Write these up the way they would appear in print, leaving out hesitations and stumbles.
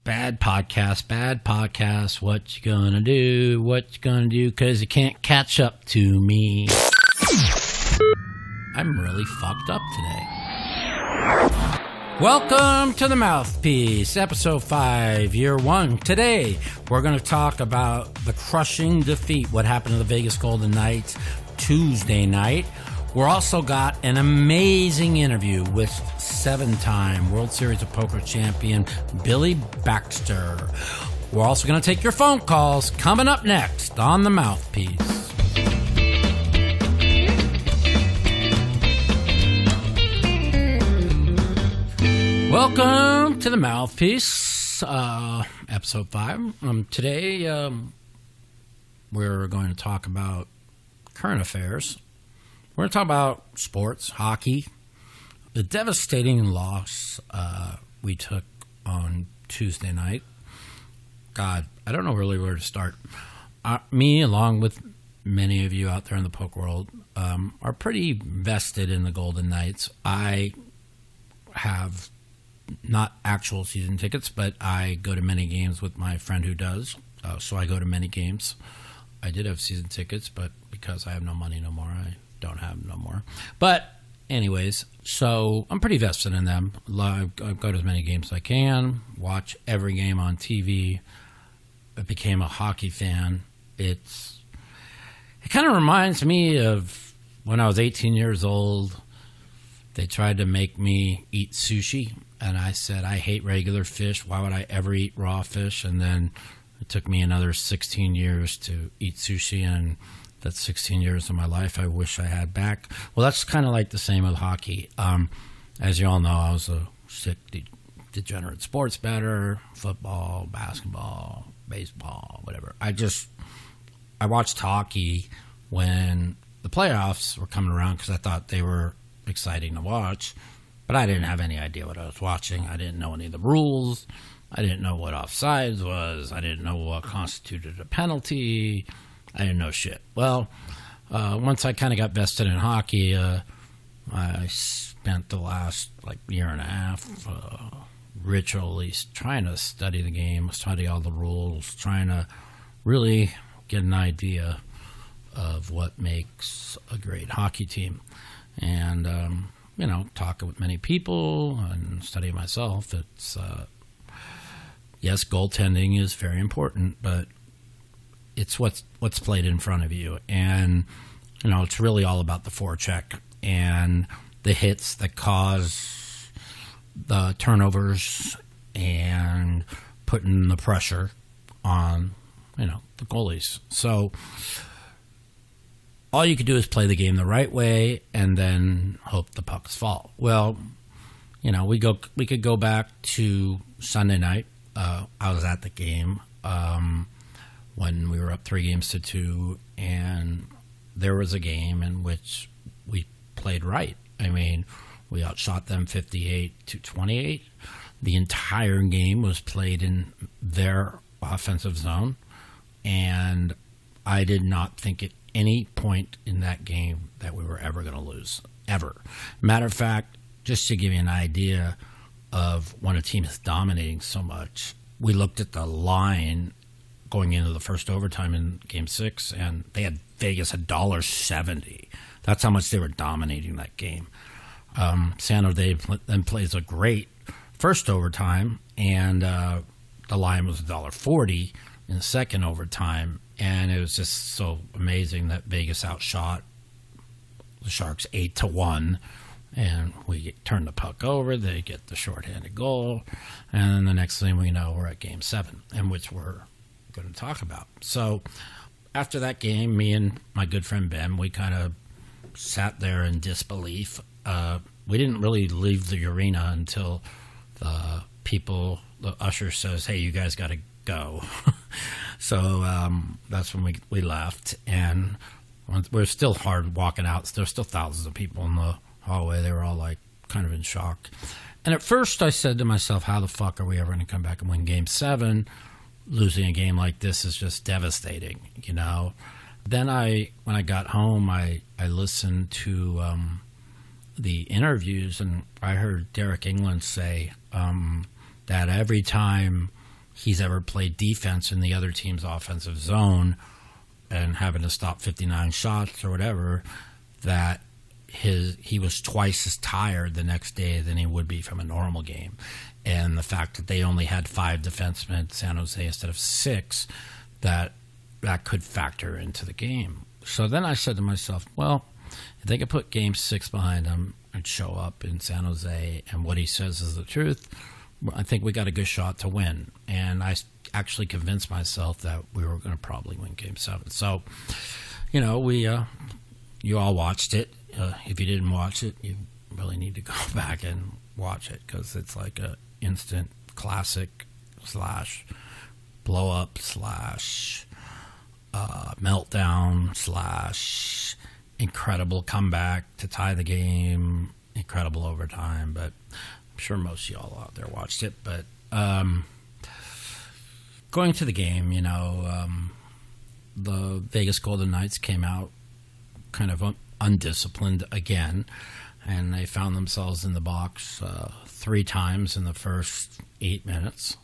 Bad podcast. What you gonna do? Because you can't catch up to me. I'm really fucked up today. Welcome to the Mouthpiece, episode 5, year 1. Today, we're going to talk about the crushing defeat, what happened to the Vegas Golden Knights Tuesday night. We're also got an amazing interview with 7-time World Series of Poker champion Billy Baxter. We're also going to take your phone calls coming up next on the Mouthpiece. Welcome to the Mouthpiece, episode 5. Today, we're going to talk about current affairs. We're going to talk about sports, hockey, the devastating loss we took on Tuesday night. God, I don't know really where to start. Me, along with many of you out there in the poker world, are pretty vested in the Golden Knights. I have not actual season tickets, but I go to many games with my friend who does, so I go to many games. I did have season tickets, but because I have no money no more, I don't have no more. But anyways, so I'm pretty vested in them. I go to as many games as I can, watch every game on TV. I became a hockey fan. It kind of reminds me of when I was 18 years old. They tried to make me eat sushi, and I said, I hate regular fish. Why would I ever eat raw fish? And then it took me another 16 years to eat sushi, and that's 16 years of my life I wish I had back. Well, that's kind of like the same with hockey. As you all know, I was a sick, degenerate sports bettor, football, basketball, baseball, whatever. I watched hockey when the playoffs were coming around because I thought they were exciting to watch, but I didn't have any idea what I was watching. I didn't know any of the rules. I didn't know what offsides was. I didn't know what constituted a penalty. I didn't know shit. Well, once I kind of got vested in hockey, I spent the last year and a half ritually trying to study the game, study all the rules, trying to really get an idea of what makes a great hockey team. And, talk with many people and study myself. It's, yes, goaltending is very important, but it's what's played in front of you. And, it's really all about the forecheck and the hits that cause the turnovers and putting the pressure on, the goalies. So all you could do is play the game the right way and then hope the pucks fall. Well, we could go back to Sunday night. I was at the game when we were up 3-2, and there was a game in which we played right. I mean, we outshot them 58-28. The entire game was played in their offensive zone, and I did not think at any point in that game that we were ever going to lose, ever. Matter of fact, just to give you an idea of when a team is dominating so much, we looked at the line going into the first overtime in Game 6, and they had Vegas $1.70. That's how much they were dominating that game. San Jose then plays a great first overtime, and the line was $1.40 in the second overtime. And it was just so amazing that Vegas outshot the Sharks 8-1, and we turn the puck over. They get the shorthanded goal, and then the next thing we know, we're at Game 7, and which we're going to talk about. So after that game, me and my good friend Ben, we kind of sat there in disbelief. We didn't really leave the arena until the usher says, "Hey, you guys got to go." So that's when we left, and we're still hard walking out. There's still thousands of people in the hallway. They were all kind of in shock. And at first I said to myself, how the fuck are we ever going to come back and win Game 7? Losing a game like this is just devastating, Then when I got home, I listened to the interviews, and I heard Derek England say that every time he's ever played defense in the other team's offensive zone and having to stop 59 shots or whatever, that he was twice as tired the next day than he would be from a normal game. And the fact that they only had 5 defensemen, San Jose, instead of 6, that could factor into the game. So then I said to myself, well, if they could put Game 6 behind him and show up in San Jose and what he says is the truth, I think we got a good shot to win. And I actually convinced myself that we were going to probably win Game 7. So, you all watched it. If you didn't watch it, you really need to go back and watch it, because it's like a instant classic / blow up / meltdown / incredible comeback to tie the game, incredible overtime. But I'm sure most of y'all out there watched it. But going to the game, the Vegas Golden Knights came out kind of undisciplined again, and they found themselves in the box 3 times in the first 8 minutes,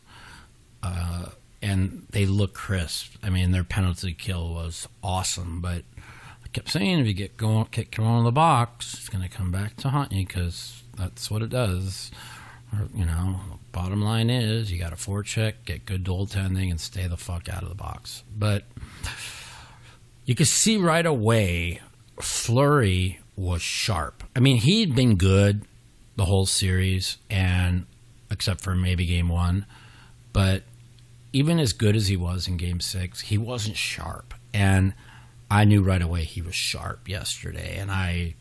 and they look crisp. I mean, their penalty kill was awesome, but I kept saying, if you get going in the box, it's going to come back to haunt you, because that's what it does. Or, bottom line is, you got to forecheck, get good goaltending, and stay the fuck out of the box. But you could see right away Fleury was sharp. I mean, he'd been good the whole series, and except for maybe Game 1, but even as good as he was in Game 6, he wasn't sharp. And I knew right away he was sharp yesterday. And I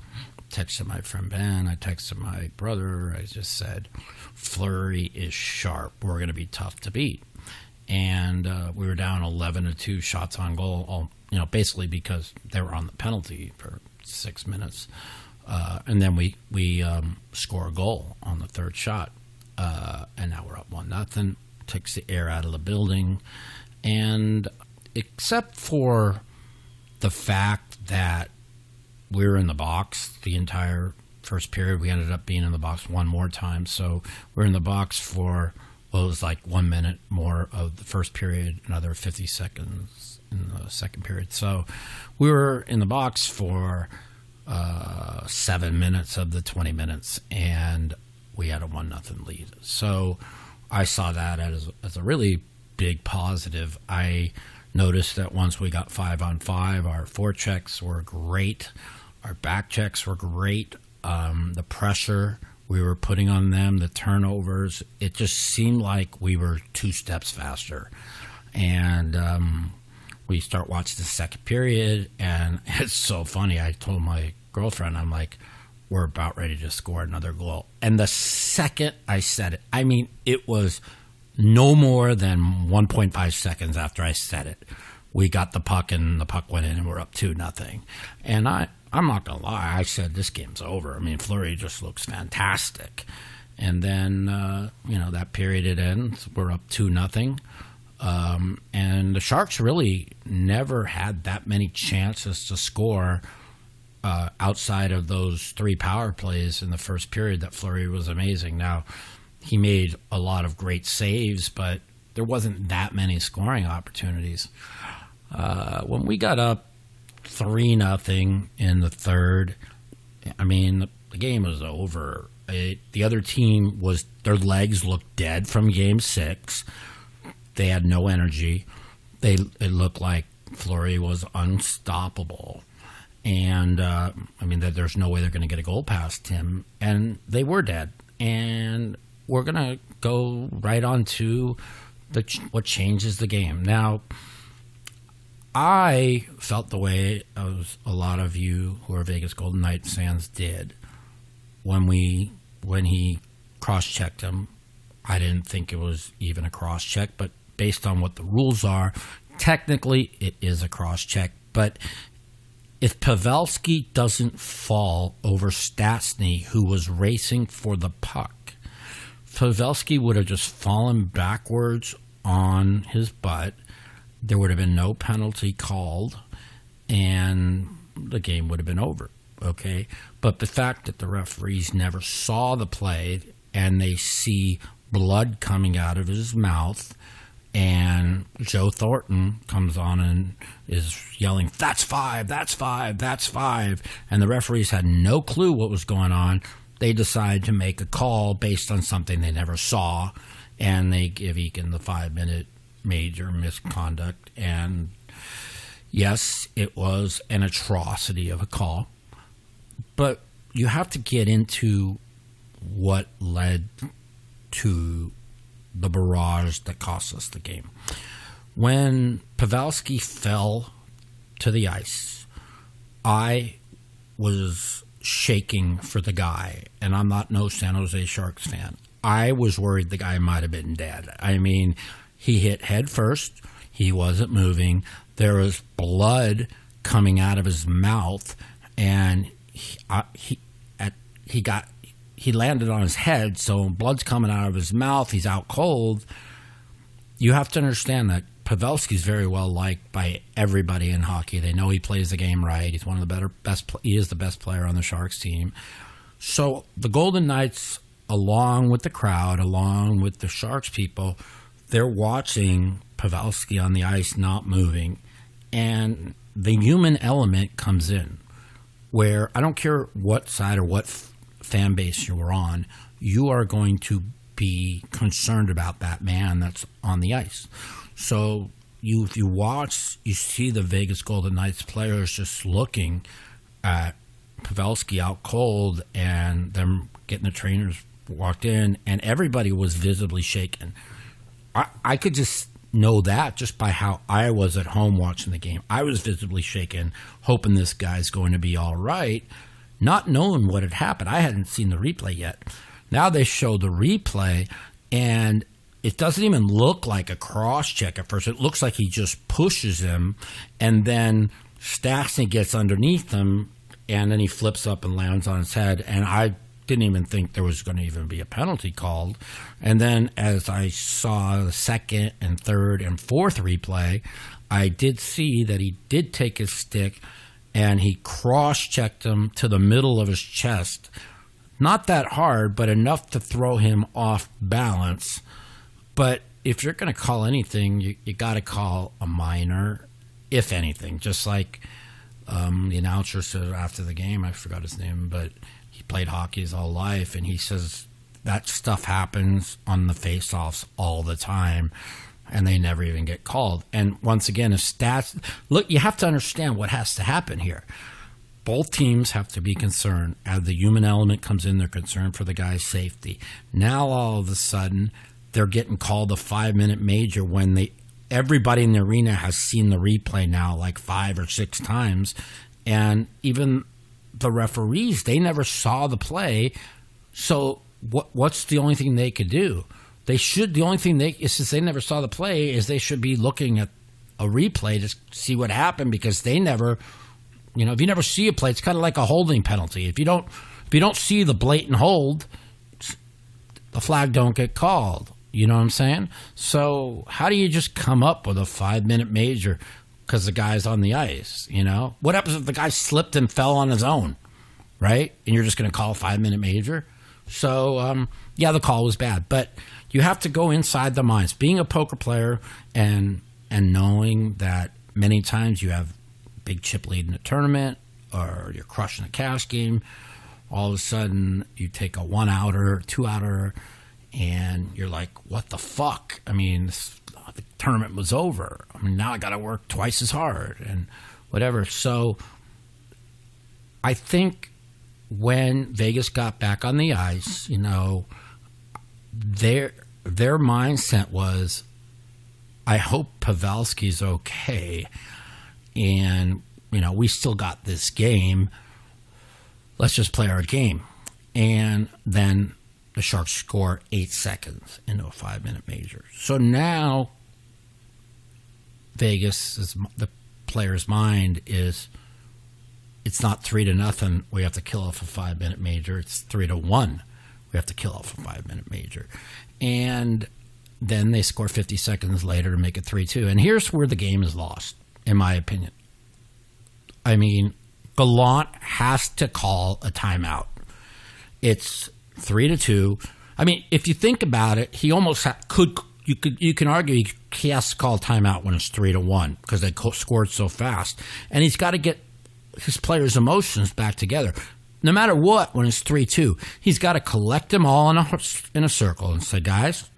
texted my friend Ben, I texted my brother, I just said, Fleury is sharp. We're going to be tough to beat. And we were down 11-2 shots on goal, basically because they were on the penalty for 6 minutes. And then we score a goal on the third shot. And now we're up 1-0. Takes the air out of the building. And except for the fact that we were in the box the entire first period, we ended up being in the box one more time. So we're in the box for, it was like 1 minute more of the first period, another 50 seconds in the second period. So we were in the box for 7 minutes of the 20 minutes, and we had a 1-0 lead. So I saw that as a really big positive. I noticed that once we got 5-on-5, our forechecks were great. Our back checks were great. The pressure we were putting on them, the turnovers, it just seemed like we were 2 steps faster. And we start watching the second period, and it's so funny. I told my girlfriend, I'm like, we're about ready to score another goal. And the second I said it, I mean, it was no more than 1.5 seconds after I said it, we got the puck, and the puck went in, and we're up 2-0. And I'm not going to lie, I said this game's over. I mean, Fleury just looks fantastic. And then, that period it ends. We're up 2-0. And the Sharks really never had that many chances to score outside of those 3 power plays in the first period that Fleury was amazing. Now, he made a lot of great saves, but there wasn't that many scoring opportunities. When we got up 3-0 in the third, I mean, the game was over. The other team their legs looked dead from Game 6. They had no energy. It looked like Fleury was unstoppable. And, there's no way they're going to get a goal past him. And they were dead. And we're going to go right on to what changes the game. Now, I felt the way as a lot of you who are Vegas Golden Knights fans did when he cross-checked him. I didn't think it was even a cross-check, but based on what the rules are, technically it is a cross-check. But if Pavelski doesn't fall over Stastny, who was racing for the puck, Pavelski would have just fallen backwards on his butt. There would have been no penalty called, and the game would have been over, okay? But the fact that the referees never saw the play, and they see blood coming out of his mouth, And Joe Thornton comes on and is yelling, "That's five, that's five, that's five." And the referees had no clue what was going on. They decide to make a call based on something they never saw, and they give Eakin the 5-minute major misconduct. And yes, it was an atrocity of a call, but you have to get into what led to the barrage that cost us the game. When Pavelski fell to the ice, I was shaking for the guy, and I'm not no San Jose Sharks fan. I was worried the guy might have been dead. I mean, he hit head first. He wasn't moving. There was blood coming out of his mouth, and he landed on his head, so blood's coming out of his mouth. He's out cold. You have to understand that Pavelski's very well liked by everybody in hockey. They know he plays the game right. He's one of the he is the best player on the Sharks team. So the Golden Knights, along with the crowd, along with the Sharks people, they're watching Pavelski on the ice not moving, and the human element comes in, where I don't care what side or what fan base you're on, you are going to be concerned about that man that's on the ice. So if you watch, you see the Vegas Golden Knights players just looking at Pavelski out cold, and them getting the trainers walked in, and everybody was visibly shaken. I could just know that just by how I was at home watching the game. I was visibly shaken, hoping this guy's going to be all right, not knowing what had happened. I hadn't seen the replay yet. Now they show the replay, and it doesn't even look like a cross-check at first. It looks like he just pushes him, and then Stastny gets underneath him, and then he flips up and lands on his head. And I didn't even think there was going to even be a penalty called. And then as I saw the second and third and fourth replay, I did see that he did take his stick and he cross-checked him to the middle of his chest. Not that hard, but enough to throw him off balance. But if you're going to call anything, you got to call a minor, if anything. Just like the announcer said after the game, I forgot his name, but he played hockey his whole life, and he says that stuff happens on the face-offs all the time, and they never even get called. And once again, if stats... Look, you have to understand what has to happen here. Both teams have to be concerned. As the human element comes in, they're concerned for the guy's safety. Now, all of a sudden, they're getting called a 5-minute major when everybody in the arena has seen the replay now like 5 or 6 times. And even the referees, they never saw the play. So what's the only thing they could do? The only thing since they never saw the play, is they should be looking at a replay to see what happened, because they never... if you never see a play, it's kind of like a holding penalty. If you don't see the blatant hold, the flag don't get called. You know what I'm saying? So how do you just come up with a 5-minute major because the guy's on the ice? What happens if the guy slipped and fell on his own, right? And you're just going to call a 5-minute major? So the call was bad, but you have to go inside the minds. Being a poker player and knowing that many times you have big chip lead in a tournament, or you're crushing a cash game, all of a sudden you take a 1-outer, 2-outer, and you're like, what the fuck? I mean, the tournament was over. I mean, now I got to work twice as hard and whatever. So I think when Vegas got back on the ice, their mindset was, I hope Pavelski's okay. And, we still got this game. Let's just play our game. And then the Sharks score 8 seconds into a 5-minute major. So now Vegas, the player's mind is, it's not 3-0. We have to kill off a 5-minute major. It's 3-1. We have to kill off a 5-minute major. And then they score 50 seconds later to make it 3-2. And here's where the game is lost, in my opinion. I mean, Gallant has to call a timeout. It's 3-2. I mean, if you think about it, he almost you can argue he has to call a timeout when it's 3-1 because they scored so fast, and he's got to get his players' emotions back together. No matter what, when it's 3-2, he's got to collect them all in a circle and say, guys,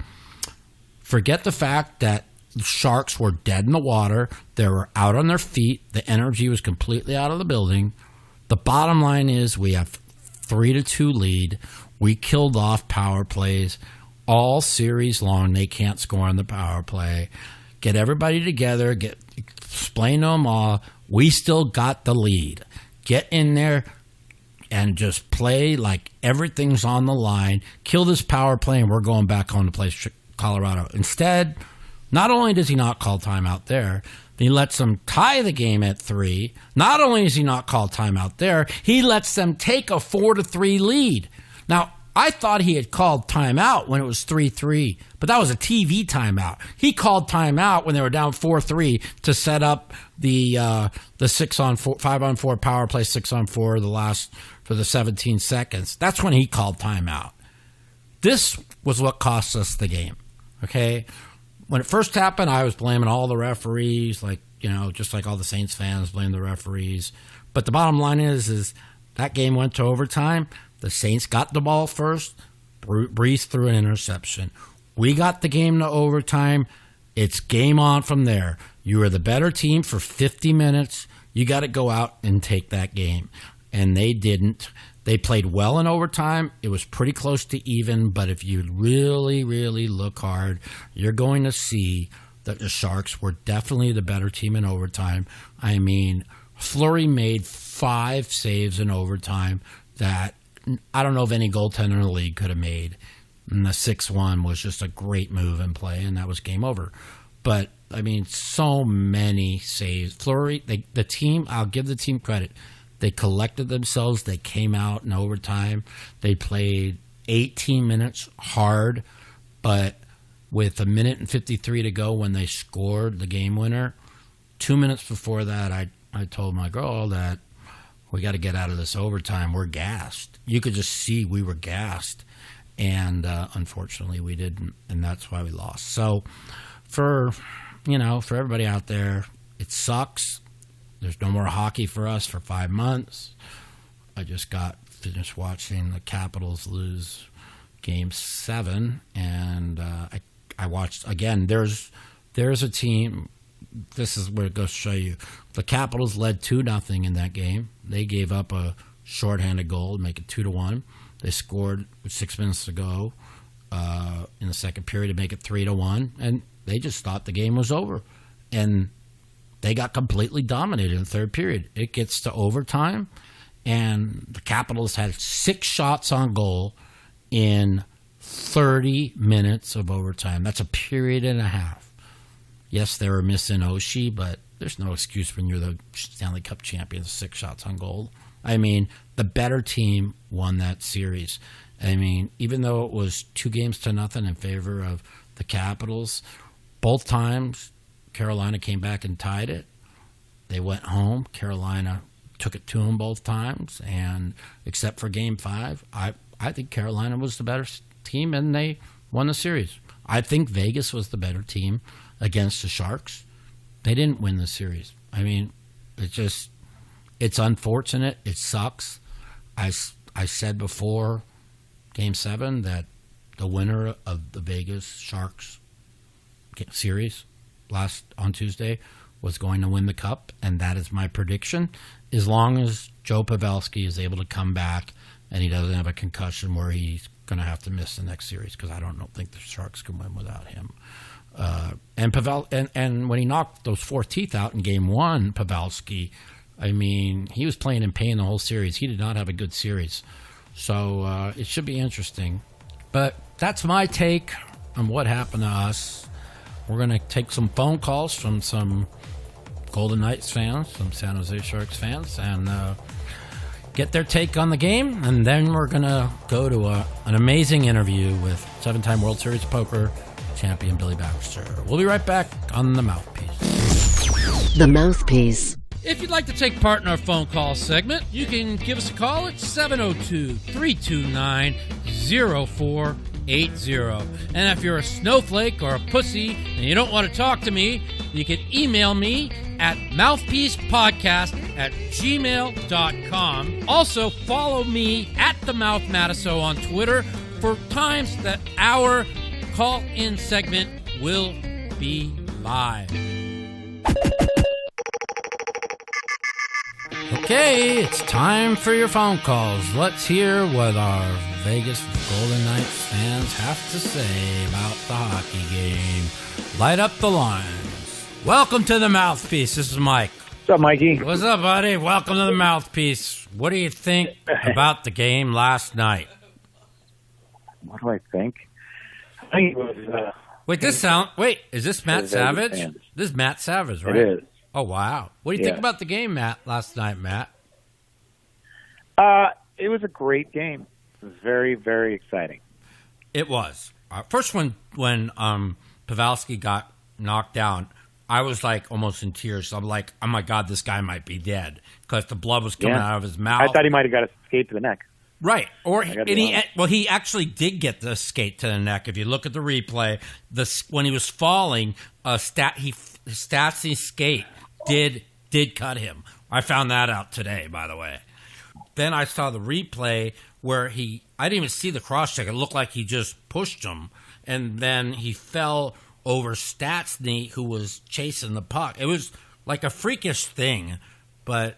forget the fact that the Sharks were dead in the water. They were out on their feet. The energy was completely out of the building. The bottom line is we have 3-2 lead. We killed off power plays all series long. They can't score on the power play. Get everybody together. Explain to them all. We still got the lead. Get in there and just play like everything's on the line. Kill this power play, and we're going back home to play Colorado. Instead, not only does he not call timeout there, he lets them tie the game at 3. Not only does he not call timeout there, he lets them take a 4-3 lead. Now, I thought he had called timeout when it was 3-3, but that was a TV timeout. He called timeout when they were down 4-3 to set up the 6-on-4, 5-on-4 power play, 6-on-4 for the 17 seconds. That's when he called timeout. This was what cost us the game. Okay, when it first happened, I was blaming all the referees, just like all the Saints fans blame the referees. But the bottom line is that game went to overtime. The Saints got the ball first. Brees threw an interception. We got the game to overtime. It's game on from there. You were the better team for 50 minutes. You got to go out and take that game. And they didn't. They played well in overtime. It was pretty close to even, but if you really, really look hard, you're going to see that the Sharks were definitely the better team in overtime. I mean, Fleury made 5 saves in overtime that I don't know if any goaltender in the league could have made. And the 6-1 was just a great move and play, and that was game over. But, I mean, so many saves. Fleury, the team, I'll give the team credit. They collected themselves. They came out in overtime. They played 18 minutes hard, but with 1:53 to go when they scored the game winner, 2 minutes before that, I told my girl that we got to get out of this overtime. We're gassed. You could just see we were gassed, and unfortunately we didn't, and that's why we lost. So for everybody out there, it sucks. There's no more hockey for us for 5 months. I just got finished watching the Capitals lose Game 7, and I watched again. There's a team. This is where it goes to show you. The Capitals led 2-0 in that game. They gave up a shorthanded goal to make it 2-1. They scored with 6 minutes to go in the second period to make it 3-1, and they just thought the game was over. And they got completely dominated in the third period. It gets to overtime, and the Capitals had 6 shots on goal in 30 minutes of overtime. That's a period and a half. Yes, they were missing Oshie, but there's no excuse when you're the Stanley Cup champions, 6 shots on goal. I mean, the better team won that series. I mean, even though it was 2-0 in favor of the Capitals, both times Carolina came back and tied it. They went home. Carolina took it to them both times, and except for Game 5, I think Carolina was the better team, and they won the series. I think Vegas was the better team against the Sharks. They didn't win the series. I mean, it's unfortunate. It sucks. I said before Game 7 that the winner of the Vegas Sharks series on Tuesday was going to win the Cup, and that is my prediction. As long as Joe Pavelski is able to come back and he doesn't have a concussion where he's going to have to miss the next series, because I don't think the Sharks can win without him. And when he knocked those 4 teeth out in Game 1, Pavelski, I mean, he was playing in pain the whole series. He did not have a good series. So it should be interesting. But that's my take on what happened to us. We're going to take some phone calls from some Golden Knights fans, some San Jose Sharks fans, and get their take on the game. And then we're going to go to an amazing interview with 7-time World Series poker champion Billy Baxter. We'll be right back on The Mouthpiece. The Mouthpiece. If you'd like to take part in our phone call segment, you can give us a call at 702-329-04 And if you're a snowflake or a pussy and you don't want to talk to me, you can email me at mouthpiecepodcast@gmail.com. Also, follow me at the Mouth Matiso on Twitter for times that our call-in segment will be live. Okay, it's time for your phone calls. Let's hear what our Vegas Golden Knights fans have to say about the hockey game. Light up the lines. Welcome to the Mouthpiece. This is Mike. What's up, Mikey? What's up, buddy? Welcome to the Mouthpiece. What do you think about the game last night? What do I think? I think it was... is this Matt Savage? This is Matt Savage, right? It is. Oh, wow. What do you think about the game, last night, Matt? It was a great game. It was very, very exciting. It was. First, when Pavelski got knocked down, I was like almost in tears. I'm like, oh, my God, this guy might be dead because the blood was coming out of his mouth. I thought he might have got a skate to the neck. Right. He actually did get the skate to the neck. If you look at the replay, when he was falling, Stastny's skate did cut him. I found that out today, by the way. Then I saw the replay where I didn't even see the cross check. It looked like he just pushed him, and then he fell over Stastny, who was chasing the puck. It was like a freakish thing, but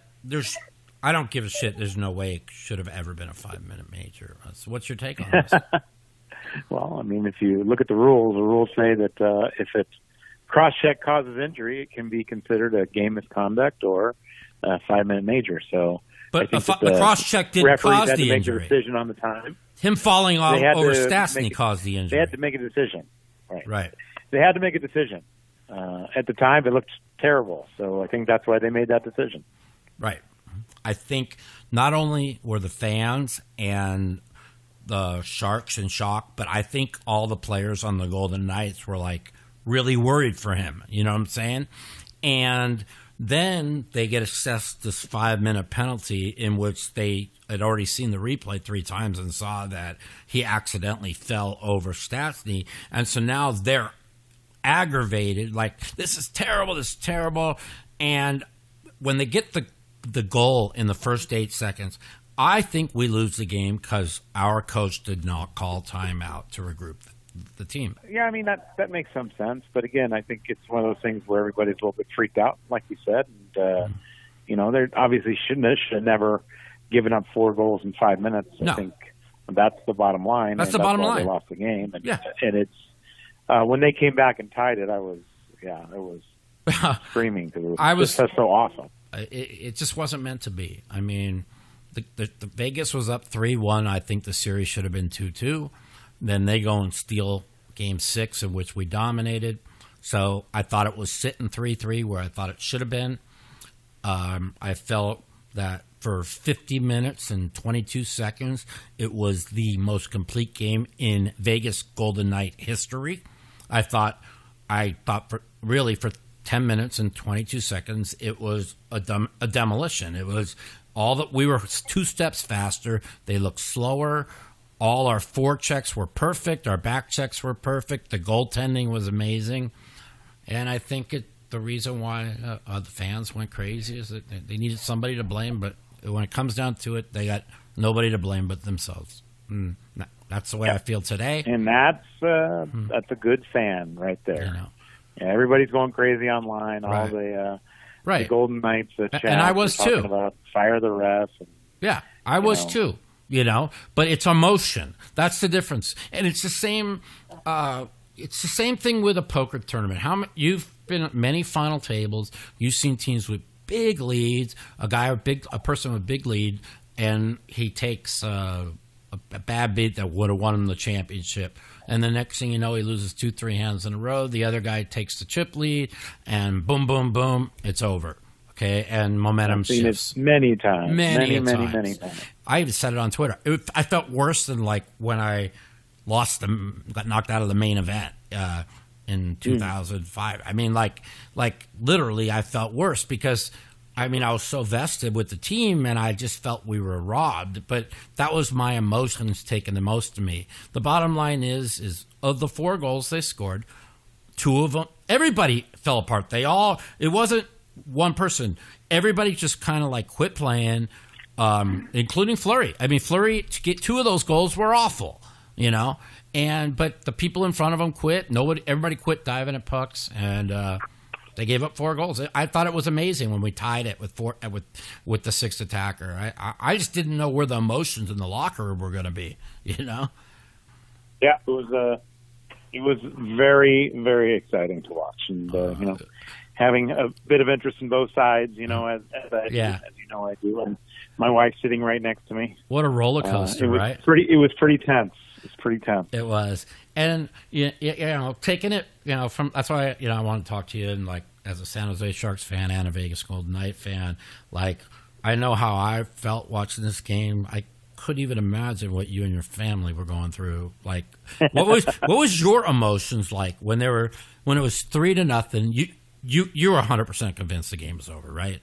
I don't give a shit. There's no way it should have ever been a 5-minute major. So what's your take on this? Well, I mean, if you look at the rules say that if it's cross-check causes injury, it can be considered a game misconduct or a 5-minute major. So, but the cross-check didn't cause the injury. Make a decision on the time. Him falling over Stastny caused the injury. They had to make a decision. Right. They had to make a decision. At the time, it looked terrible. So I think that's why they made that decision. Right. I think not only were the fans and the Sharks in shock, but I think all the players on the Golden Knights were like really worried for him. You know what I'm saying? And then they get assessed this 5-minute penalty in which they had already seen the replay 3 times and saw that he accidentally fell over Stastny. And so now they're aggravated, like, this is terrible. And when they get the goal in the first 8 seconds, I think we lose the game because our coach did not call timeout to regroup the team. Yeah, I mean, that makes some sense. But again, I think it's one of those things where everybody's a little bit freaked out, like you said. And, they obviously should have never given up 4 goals in 5 minutes. No. I think that's the bottom line. That's the bottom line. They lost the game. And, yeah. And it's when they came back and tied it, it was screaming because it was just so awesome. It just wasn't meant to be. I mean, the Vegas was up 3-1. I think the series should have been 2-2. Then they go and steal Game 6, in which we dominated. So I thought it was sitting 3-3 where I thought it should have been. I felt that for 50 minutes and 22 seconds, it was the most complete game in Vegas Golden Knight history. I thought for 10 minutes and 22 seconds, it was a demolition. It was all that we were 2 steps faster. They looked slower. All our forechecks were perfect. Our back checks were perfect. The goaltending was amazing. And I think the reason why the fans went crazy is that they needed somebody to blame. But when it comes down to it, they got nobody to blame but themselves. That's the way I feel today. And that's a good fan right there. You know. Yeah, everybody's going crazy online. Right. All the right. Golden Knights chat. And I was too. About fire the refs. Yeah, I was too. But it's emotion. That's the difference. And it's the same. It's the same thing with a poker tournament. You've been at many final tables. You've seen teams with big leads. A person with big lead, and he takes a bad beat that would have won him the championship. And the next thing you know, he loses 2-3 hands in a row. The other guy takes the chip lead, and boom, boom, boom, it's over. Okay, and momentum shifts. Many times. Many times. I even said it on Twitter. I felt worse than like when I got knocked out of the main event in 2005. I mean, like literally, I felt worse because I mean, I was so vested with the team, and I just felt we were robbed. But that was my emotions taking the most of me. The bottom line is of the 4 goals they scored, 2 of them, everybody fell apart. It wasn't one person. Everybody just kind of like quit playing, including Fleury. I mean, Fleury, to get 2 of those goals were awful, you know. But the people in front of him quit. Everybody quit diving at pucks, and they gave up 4 goals. I thought it was amazing when we tied it with the 6th attacker. I just didn't know where the emotions in the locker room were going to be, you know. Yeah, it was very, very exciting to watch, and you know, having a bit of interest in both sides, you know, as you know I do, and my wife's sitting right next to me. What a roller coaster, right? It was pretty tense. It's pretty tense. It was, and you know, taking it, you know, from that's why I want to talk to you, and like as a San Jose Sharks fan and a Vegas Golden Knight fan, like I know how I felt watching this game. I couldn't even imagine what you and your family were going through. Like, what was your emotions like when it was 3-0? You were 100% convinced the game was over, right?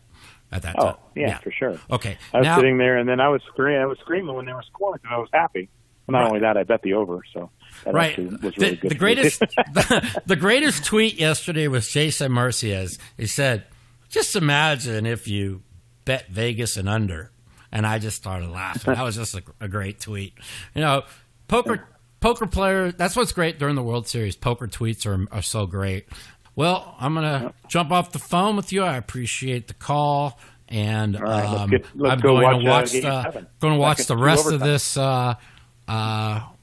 At that time. Oh, yeah, for sure. Okay. I was sitting there, and then I was screaming when they were scoring because I was happy. Not only that, I bet the over, so that was really good. The greatest tweet yesterday was Jason Merciez. He said, "Just imagine if you bet Vegas and under." And I just started laughing. That was just a great tweet. You know, poker player, that's what's great during the World Series. Poker tweets are so great. Well, I'm going to jump off the phone with you. I appreciate the call. And right, I'm going to watch the rest of this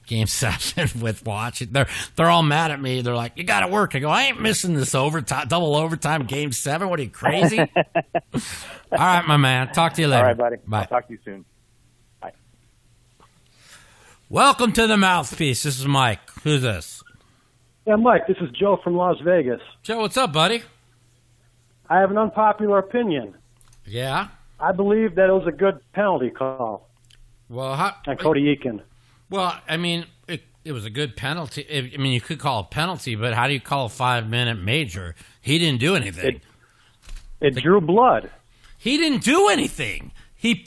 Game 7 with watching. They're all mad at me. They're like, "You got to work." I go, "I ain't missing this double overtime Game 7. What are you, crazy?" All right, my man. Talk to you later. All right, buddy. Bye. I'll talk to you soon. Bye. Welcome to the Mouthpiece. This is Mike. Who's this? Yeah, Mike, this is Joe from Las Vegas. Joe, what's up, buddy? I have an unpopular opinion. Yeah? I believe that it was a good penalty call. Well, on Cody Eakin. Well, I mean, it was a good penalty. I mean, you could call a penalty, but how do you call a 5-minute major? He didn't do anything. It drew blood. He didn't do anything. He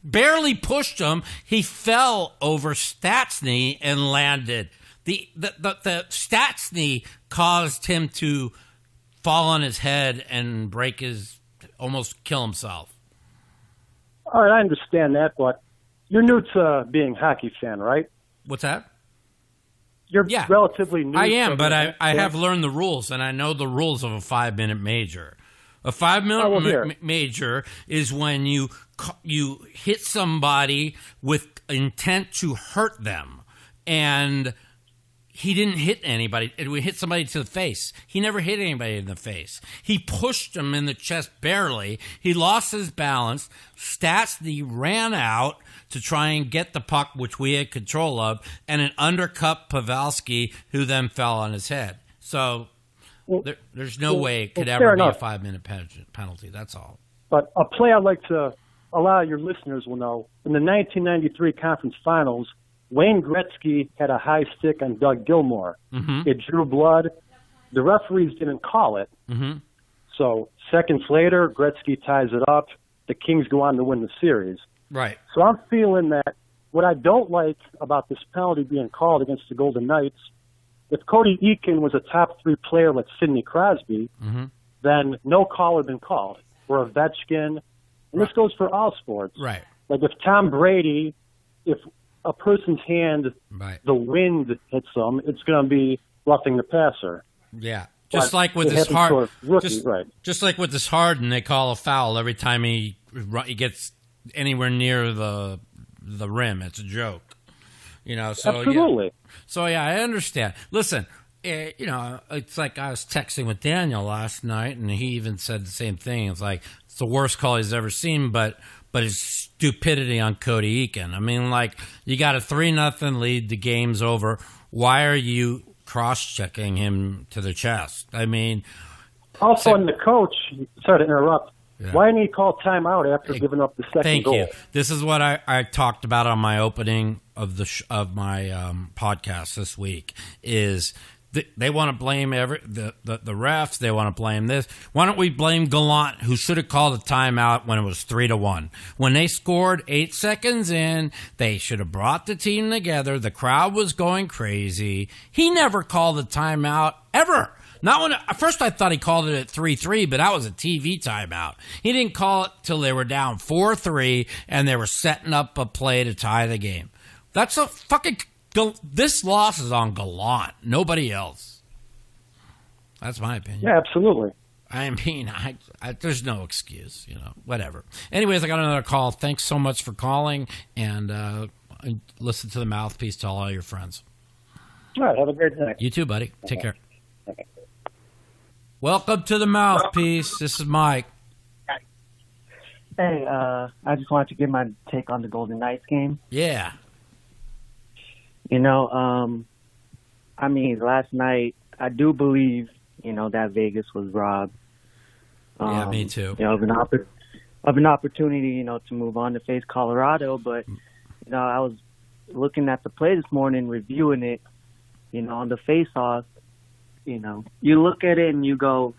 barely pushed him. He fell over Stastny and landed. The Stastny caused him to fall on his head and almost kill himself. All right, I understand that, but you're new to being a hockey fan, right? What's that? You're relatively new. I am, but I have learned the rules, and I know the rules of a 5-minute major. A 5-minute major is when you hit somebody with intent to hurt them, and he didn't hit anybody. We hit somebody to the face. He never hit anybody in the face. He pushed him in the chest barely. He lost his balance. Stastny ran out to try and get the puck, which we had control of, and it undercut Pavelski, who then fell on his head. So there's no way it could ever be a 5-minute penalty. That's all. But a play I'd like to a lot of your listeners will know, in the 1993 conference finals, Wayne Gretzky had a high stick on Doug Gilmour. Mm-hmm. It drew blood. The referees didn't call it. Mm-hmm. So seconds later, Gretzky ties it up. The Kings go on to win the series. Right. So I'm feeling that what I don't like about this penalty being called against the Golden Knights, if Cody Eakin was a top 3 player like Sidney Crosby, mm-hmm. then no call had been called. Or Ovechkin. And this goes for all sports. Right. Like if Tom Brady, if a person's hand, the wind hits them, it's going to be roughing the passer. Yeah. Just like with this just like with this Harden, they call a foul every time he gets anywhere near the rim. It's a joke. You know, so absolutely. Yeah. So yeah, I understand. Listen, you know, it's like I was texting with Daniel last night, and he even said the same thing. It's like it's the worst call he's ever seen, but his stupidity on Cody Eakin. I mean, like, you got a 3-0 lead, the game's over. Why are you cross-checking him to the chest? I mean... Also, on the coach, sorry to interrupt, why didn't he call timeout after giving up the second goal? Thank you. This is what I talked about on my opening of my podcast this week, is They want to blame the refs. They want to blame this. Why don't we blame Gallant, who should have called a timeout when it was 3-1? When they scored 8 seconds in, they should have brought the team together. The crowd was going crazy. He never called a timeout ever. Not when at first I thought he called it at 3-3, but that was a TV timeout. He didn't call it till they were down 4-3 and they were setting up a play to tie the game. That's a fucking. This loss is on Gallant, nobody else. That's my opinion. Yeah, absolutely. I mean, there's no excuse, whatever. Anyways, I got another call. Thanks so much for calling, and listen to the Mouthpiece. Tell all your friends. All right, have a great day. You too, buddy. Take care. Welcome to the Mouthpiece. This is Mike. Hey, I just wanted to give my take on the Golden Knights game. Yeah. I mean, last night, I do believe, that Vegas was robbed. Yeah, me too. Of an opportunity, to move on to face Colorado. But, I was looking at the play this morning, reviewing it, on the face-off. You look at it and you go,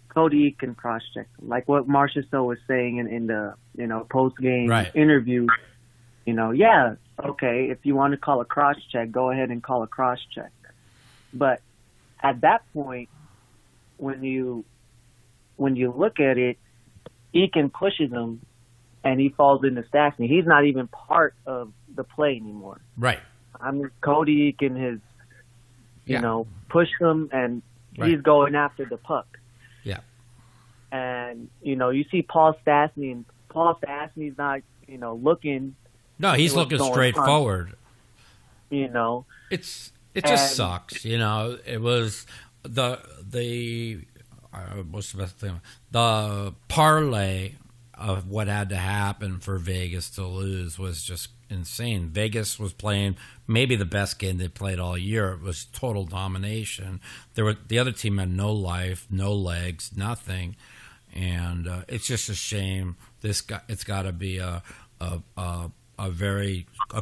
Cody can cross-check. Like what Marchessault was saying in the, post-game interview. Yeah, okay, if you want to call a cross-check, go ahead and call a cross-check. But at that point, when you look at it, Eakin pushes him, and he falls into Stastny. He's not even part of the play anymore. Right. I mean, Cody Eakin has, pushed him, and he's going after the puck. Yeah. And, you see Paul Stastny, and Paul Stastny's not, looking. No, he's looking straight forward. It just sucks. It was the what's the best thing? The parlay of what had to happen for Vegas to lose was just insane. Vegas was playing maybe the best game they played all year. It was total domination. The other team had no life, no legs, nothing, and it's just a shame. It's got to be a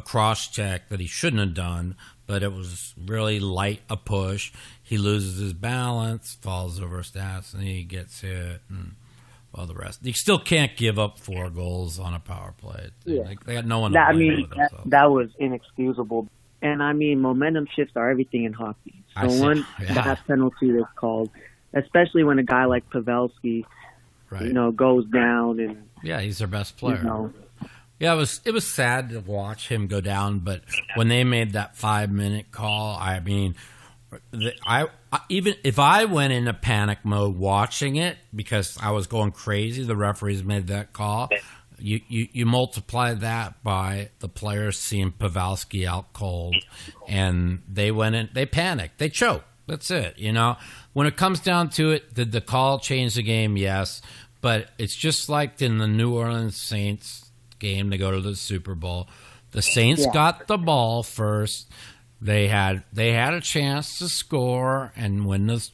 cross check that he shouldn't have done, but it was really light a push. He loses his balance, falls over stats, and he gets hit, and the rest. You still can't give up 4 goals on a power play. Yeah. They got no one. That was inexcusable. And I mean, momentum shifts are everything in hockey. So that penalty that's called, especially when a guy like Pavelski, goes down and he's their best player. Yeah, it was sad to watch him go down, but when they made that 5-minute call, I mean, even if I went into panic mode watching it because I was going crazy, the referees made that call. You multiply that by the players seeing Pavelski out cold, and they went in, they panicked, they choked. That's it. When it comes down to it, did the call change the game? Yes, but it's just like in the New Orleans Saints game to go to the Super Bowl. The Saints got the ball first. They had a chance to score and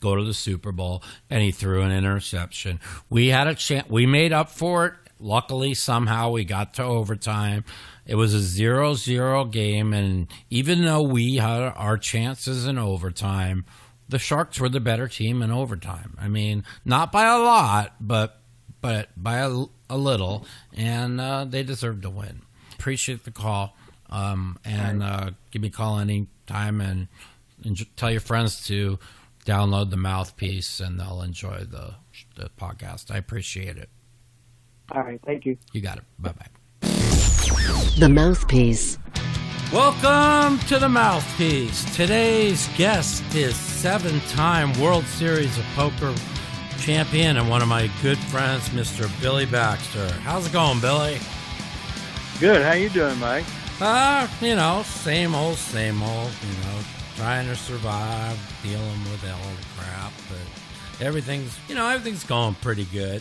go to the Super Bowl, and he threw an interception. We had a chance. We made up for it. Luckily, somehow we got to overtime. It was a 0-0 game, and even though we had our chances in overtime, the Sharks were the better team in overtime. I mean, not by a lot, but by a little, and they deserve to win. Appreciate the call, and give me a call anytime, and tell your friends to download the Mouthpiece, and they'll enjoy the podcast. I appreciate it. All right, thank you. You got it. Bye-bye. The Mouthpiece. Welcome to the Mouthpiece. Today's guest is 7-time World Series of Poker champion and one of my good friends, Mr. Billy Baxter. How's it going, Billy? Good. How you doing, Mike? Same old, trying to survive, dealing with all the crap, but everything's going pretty good.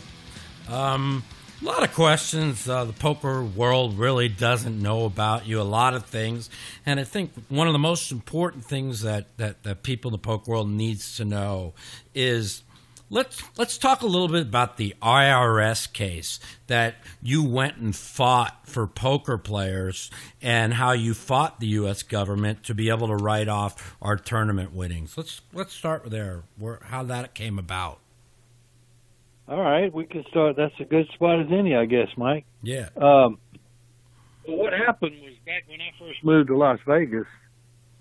A lot of questions. The poker world really doesn't know about you, a lot of things. And I think one of the most important things that people in the poker world needs to know is let's talk a little bit about the IRS case that you went and fought for poker players, and how you fought the U.S. government to be able to write off our tournament winnings. Let's start there. How that came about. All right, we can start. That's a good spot as any, I guess, Mike. Yeah. Well, what happened was back when I first moved to Las Vegas,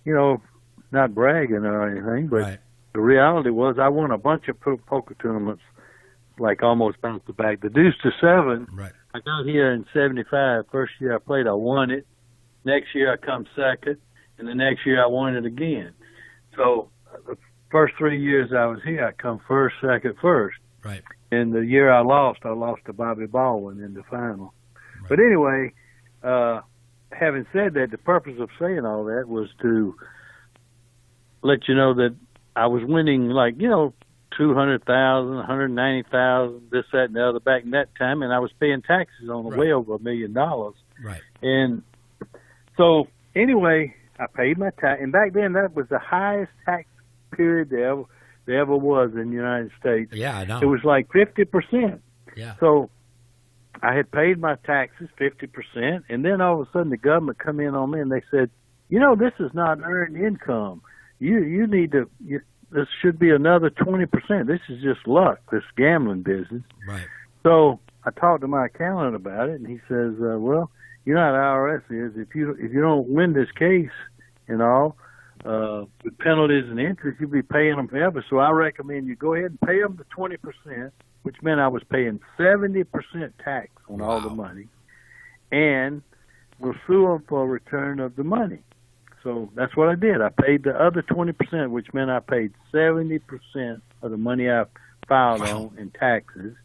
not bragging or anything, but right. The reality was I won a bunch of poker tournaments, like almost back to back. The Deuce to Seven, right. I got here in '75. First year I played, I won it. Next year I come second, and the next year I won it again. So the first 3 years I was here, I come first, second, first. Right. And the year I lost to Bobby Baldwin in the final. Right. But anyway, having said that, the purpose of saying all that was to let you know that I was winning, 200,000, 190,000, this, that, and the other back in that time, and I was paying taxes on right. way over $1 million. Right. And so anyway, I paid my tax, and back then that was the highest tax period there ever was in the United States. Yeah, I know. It was like 50%. Yeah. So I had paid my taxes 50%, and then all of a sudden the government come in on me and they said, this is not earned income. You need to. This should be another 20%. This is just luck. This gambling business. Right. So I talked to my accountant about it, and he says, "Well, you know how the IRS is. If you don't win this case and all, with penalties and interest, you'll be paying them forever. So I recommend you go ahead and pay them the 20%, which meant I was paying 70% tax on all the money, and we'll sue them for a return of the money." So that's what I did. I paid the other 20%, which meant I paid 70% of the money I filed on in taxes,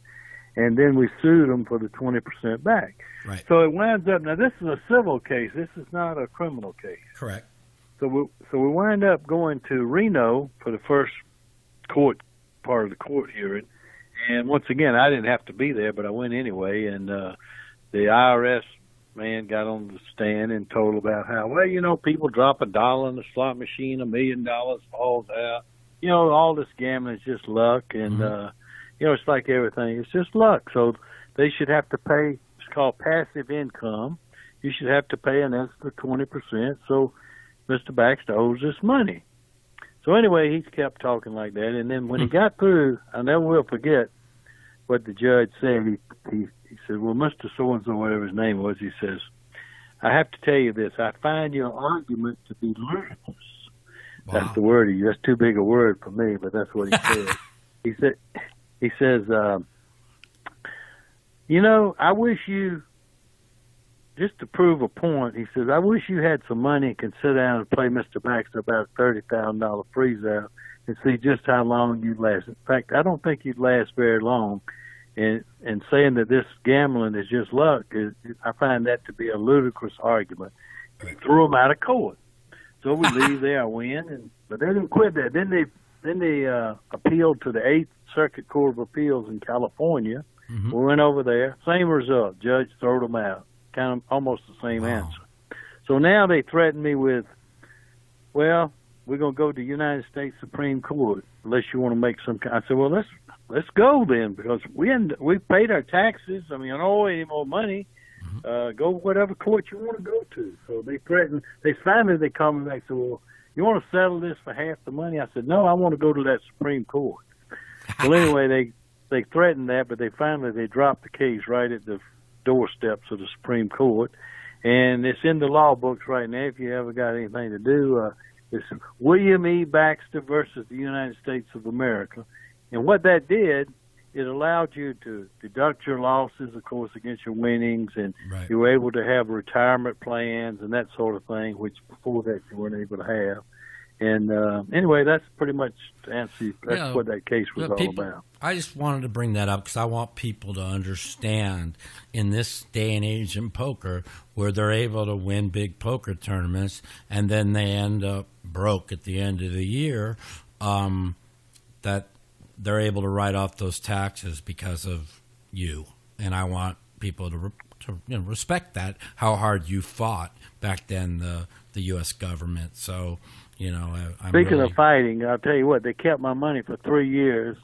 and then we sued them for the 20% back. Right. So it winds up, now this is a civil case. This is not a criminal case. Correct. So we wind up going to Reno for the first part of the court hearing. And once again, I didn't have to be there, but I went anyway. And the IRS man got on the stand and told about how, people drop $1 in the slot machine, $1 million falls out. All this gambling is just luck. And, it's like everything. It's just luck. So they should have to pay, it's called passive income. You should have to pay an extra 20%. So Mr. Baxter owes us money. So anyway, he kept talking like that. And then when he got through, I never will forget what the judge said. He said, "Well, Mr. So-and-so, whatever his name was," he says, "I have to tell you this. I find your argument to be ludicrous." Wow. That's the word. That's too big a word for me, but that's what he said. He says, I wish you, just to prove a point, he says, I wish you had some money and could sit down and play Mr. Baxter about a $30,000 freeze-out and see just how long you'd last. In fact, I don't think you'd last very long. And saying that this gambling is just luck, I find that to be a ludicrous argument. Threw them out of court. So we leave there, I win, but they didn't quit that. Then they appealed to the 8th Circuit Court of Appeals in California. Mm-hmm. We went over there, same result. Judge threw them out, kind of almost the same answer. So now they threaten me with, well, we're going to go to the United States Supreme Court unless you want to make some kind. I said, well, let's go then, because we paid our taxes. I don't owe any more money. Go whatever court you want to go to. So they threatened. They called me back and said, well, you want to settle this for half the money? I said, no, I want to go to that Supreme Court. Well, anyway, they threatened that, but they dropped the case right at the doorsteps of the Supreme Court. And it's in the law books right now. If you ever got anything to do, it's William E. Baxter versus the United States of America. And what that did, it allowed you to deduct your losses, of course, against your winnings, and you were able to have retirement plans and that sort of thing, which before that you weren't able to have. And anyway, that's pretty much the answer. That's what that case was all about. I just wanted to bring that up because I want people to understand in this day and age in poker where they're able to win big poker tournaments and then they end up broke at the end of the year, that they're able to write off those taxes because of you. And I want people to respect that, how hard you fought back then, the U.S. government. So, I'm Speaking really... of fighting, I'll tell you what, they kept my money for 3 years,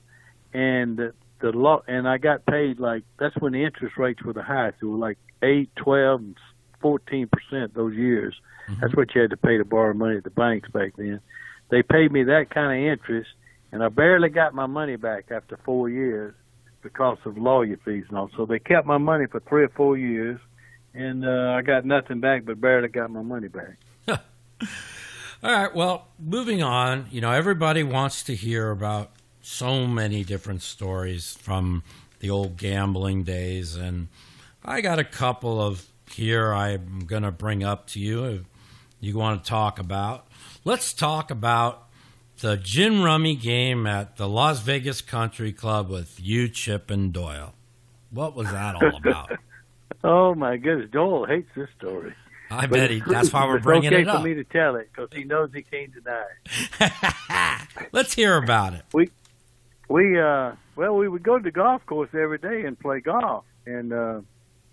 and the law, and I got paid like, that's when the interest rates were the highest. It was like 8, 12, and 14% those years. Mm-hmm. That's what you had to pay to borrow money at the banks back then. They paid me that kind of interest, and I barely got my money back after 4 years because of lawyer fees and all. So they kept my money for 3 or 4 years, and I got nothing back, but barely got my money back. All right, well, moving on, everybody wants to hear about so many different stories from the old gambling days, and I got a couple of here I'm going to bring up to you if you want to talk about. Let's talk about the gin rummy game at the Las Vegas Country Club with you, Chip, and Doyle. What was that all about? Oh, my goodness. Doyle hates this story. I bet that's why we're bringing it up. It's okay for me to tell it because he knows he can't deny it. Let's hear about it. We would go to the golf course every day and play golf. And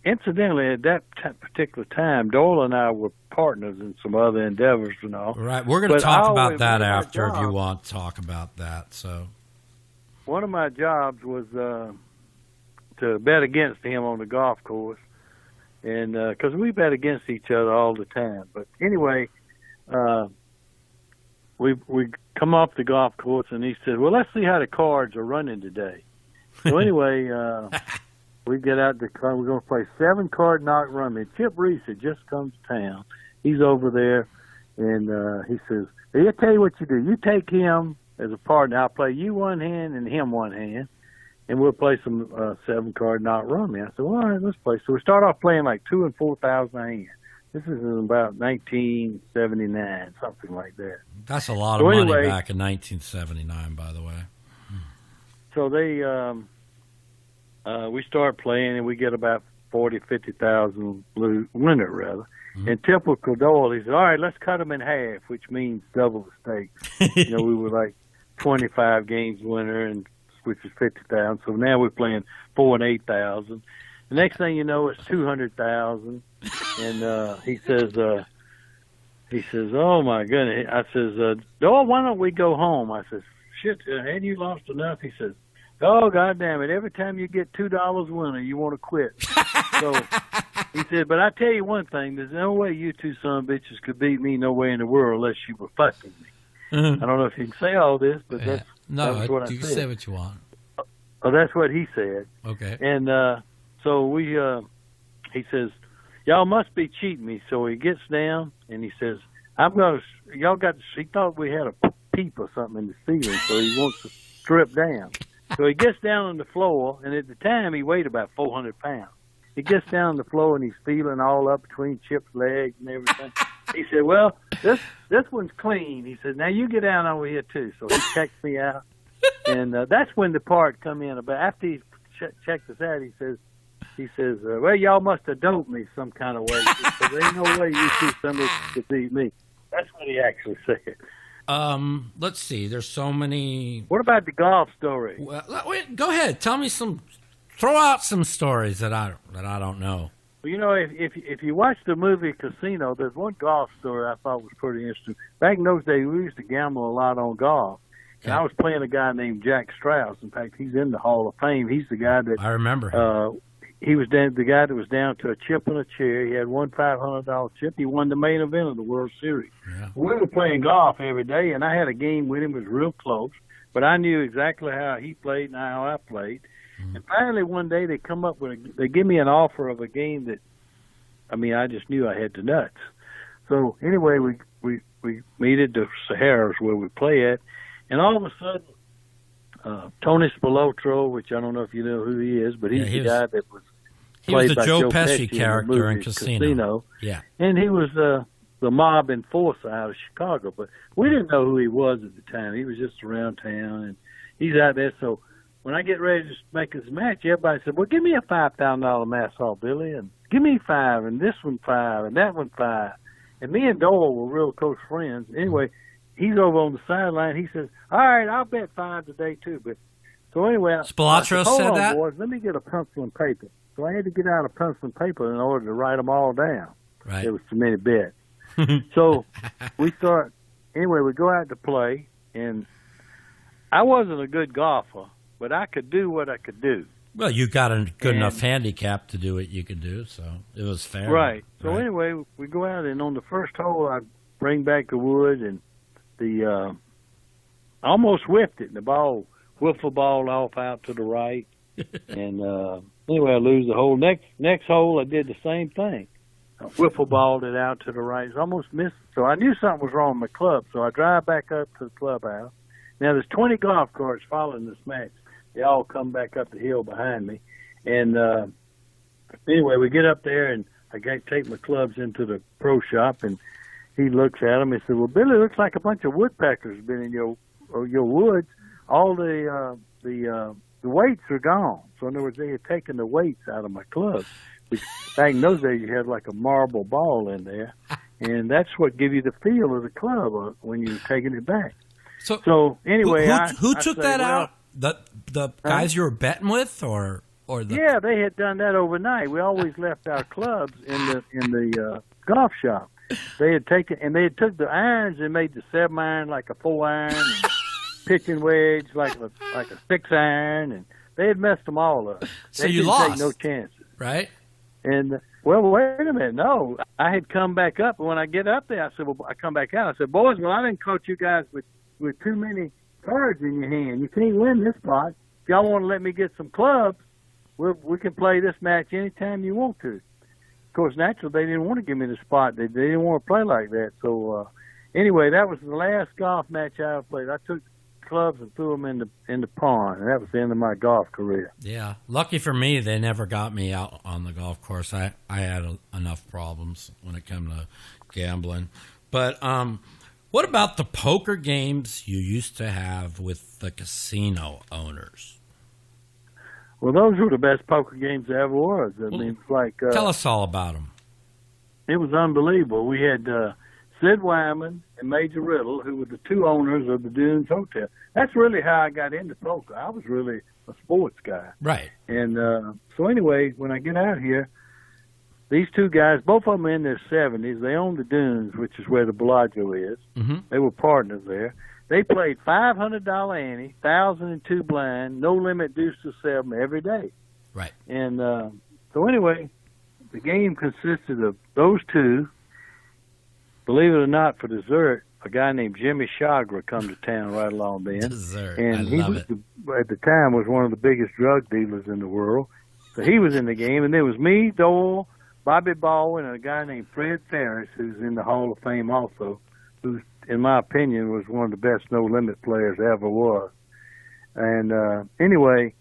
incidentally, at that particular time, Doyle and I were partners in some other endeavors and all. Right. We're going to talk about that after if you want to talk about that. So, one of my jobs was to bet against him on the golf course. And because we bet against each other all the time. But anyway, we come off the golf course, and he said, well, let's see how the cards are running today. So anyway, we get out the car. We're going to play 7-card knock rummy. Chip Reese had just come to town. He's over there, and he says, hey, I'll tell you what you do. You take him as a partner. I'll play you one hand and him one hand. And we'll play some 7-card knock rummy. I said, well, all right, let's play. So we start off playing like 2,000 and 4,000 a hand. This is in about 1979, something like that. That's a lot of money back in 1979, by the way. So we start playing, and we get about 40,000, 50,000 winner, rather. Mm-hmm. And typical Doyle, he said, all right, let's cut them in half, which means double the stakes. We were like 25 games winner, and which is 50,000. So now we're playing 4,000 and 8,000. The next thing you know, it's 200,000. And he says, oh my goodness. I says, Doyle, why don't we go home? I says, shit, hadn't you lost enough? He says, oh, God damn it. Every time you get $2 winner, you want to quit. So he said, but I tell you one thing, there's no way you two son of bitches could beat me no way in the world unless you were fucking me. Mm-hmm. I don't know if you can say all this, but that's what I said. You can say what you want. Oh, that's what he said. Okay. And so he says, y'all must be cheating me. So he gets down and he says, he thought we had a peep or something in the ceiling, so he wants to strip down. So he gets down on the floor, and at the time he weighed about 400 pounds. He gets down on the floor and he's feeling all up between Chip's legs and everything. He said, well, this one's clean. He said, now you get down over here too. So he checks me out. And that's when the part come in. But after he checked us out, he says, well, y'all must have doped me some kind of way. Because there ain't no way you two somebody could beat me. That's what he actually said. Let's see. There's so many. What about the golf story? Well, go ahead. Tell me throw out some stories that I don't know. Well, if you watch the movie Casino, there's one golf story I thought was pretty interesting. Back in those days, we used to gamble a lot on golf. And I was playing a guy named Jack Strauss. In fact, he's in the Hall of Fame. He's the guy that I remember him. He was the guy that was down to a chip and a chair. He had one $500 chip. He won the main event of the World Series. Yeah. We were playing golf every day, and I had a game with him. It was real close, but I knew exactly how he played and how I played. Mm-hmm. And finally, one day they come up they give me an offer of a game that, I just knew I had the nuts. So anyway, we meet at the Sahara's where we play at, and all of a sudden, Tony Spilotro, which I don't know if you know who he is, but he's the guy that was he was played the by Joe Pesci Pesci character in Casino. Yeah, and he was the mob enforcer out of Chicago, but we didn't know who he was at the time. He was just around town, and he's out there. So when I get ready to make his match, everybody said, well, give me a $5,000 mass haul, Billy, and give me 5, and this one 5, and that one 5. And me and Doyle were real close friends. Anyway, he's over on the sideline. He says, all right, I'll bet 5 today, too. But so anyway, Spilotro said that? Boys, let me get a pencil and paper. So I had to get out a pencil and paper in order to write them all down. Right. There was too many bets. So we go out to play, and I wasn't a good golfer, but I could do what I could do. Well, you got a good enough handicap to do what you could do, so it was fair. Right. So anyway, we go out, and on the first hole, I bring back the wood, and I almost whiffed it, and the ball, wiffle ball off out to the right. And anyway, I lose the hole. Next hole, I did the same thing. I wiffle balled it out to the right. It's almost missed. So I knew something was wrong with my club, so I drive back up to the clubhouse. Now, there's 20 golf carts following this match. They all come back up the hill behind me. And anyway, we get up there, and I take my clubs into the pro shop, and he looks at them and said, "Well, Billy, looks like a bunch of woodpeckers have been in your woods. All the weights are gone." So in other words, they had taken the weights out of my clubs. Back in those days, you had like a marble ball in there, and that's what gives you the feel of the club when you're taking it back. So anyway, who took that out? The guys you were betting with, or the... Yeah, they had done that overnight. We always left our clubs in the golf shop. They had taken, and they had took the irons and made the 7-iron like a 4-iron, and pitching wedge like a 6-iron, and they had messed them all up. So they you didn't lost, take no chances, right? And well, wait a minute, no, I had come back up, and when I get up there, I said, well, I come back out. I said, boys, well, I didn't caught you guys with too many cards in your hand. You can't win this spot. If y'all want to let me get some clubs, we can play this match anytime you want to. Of course, naturally, they didn't want to give me the spot. They didn't want to play like that. So anyway, that was the last golf match I ever played. I took clubs and threw them in the pond, and that was the end of my golf career. Yeah, lucky for me, they never got me out on the golf course. I had enough problems when it came to gambling. But what about the poker games you used to have with the casino owners? Well, those were the best poker games there ever was. I mean, it's like tell us all about them. It was unbelievable. We had Sid Wyman and Major Riddle, who were the two owners of the Dunes Hotel. That's really how I got into poker. I was really a sports guy. Right. And so anyway, when I get out here, these two guys, both of them in their 70s, they owned the Dunes, which is where the Bellagio is. Mm-hmm. They were partners there. They played $500 ante, 1,002 blind, no limit deuce to 7 every day. Right. And so anyway, the game consisted of those two. Believe it or not, for dessert, a guy named Jimmy Chagra come to town right along then. Dessert. And I love it. At the time, was one of the biggest drug dealers in the world. So he was in the game, and there was me, Doyle, Bobby Baldwin, and a guy named Fred Ferris, who's in the Hall of Fame also, who's, in my opinion, was one of the best no-limit players ever was. And anyway,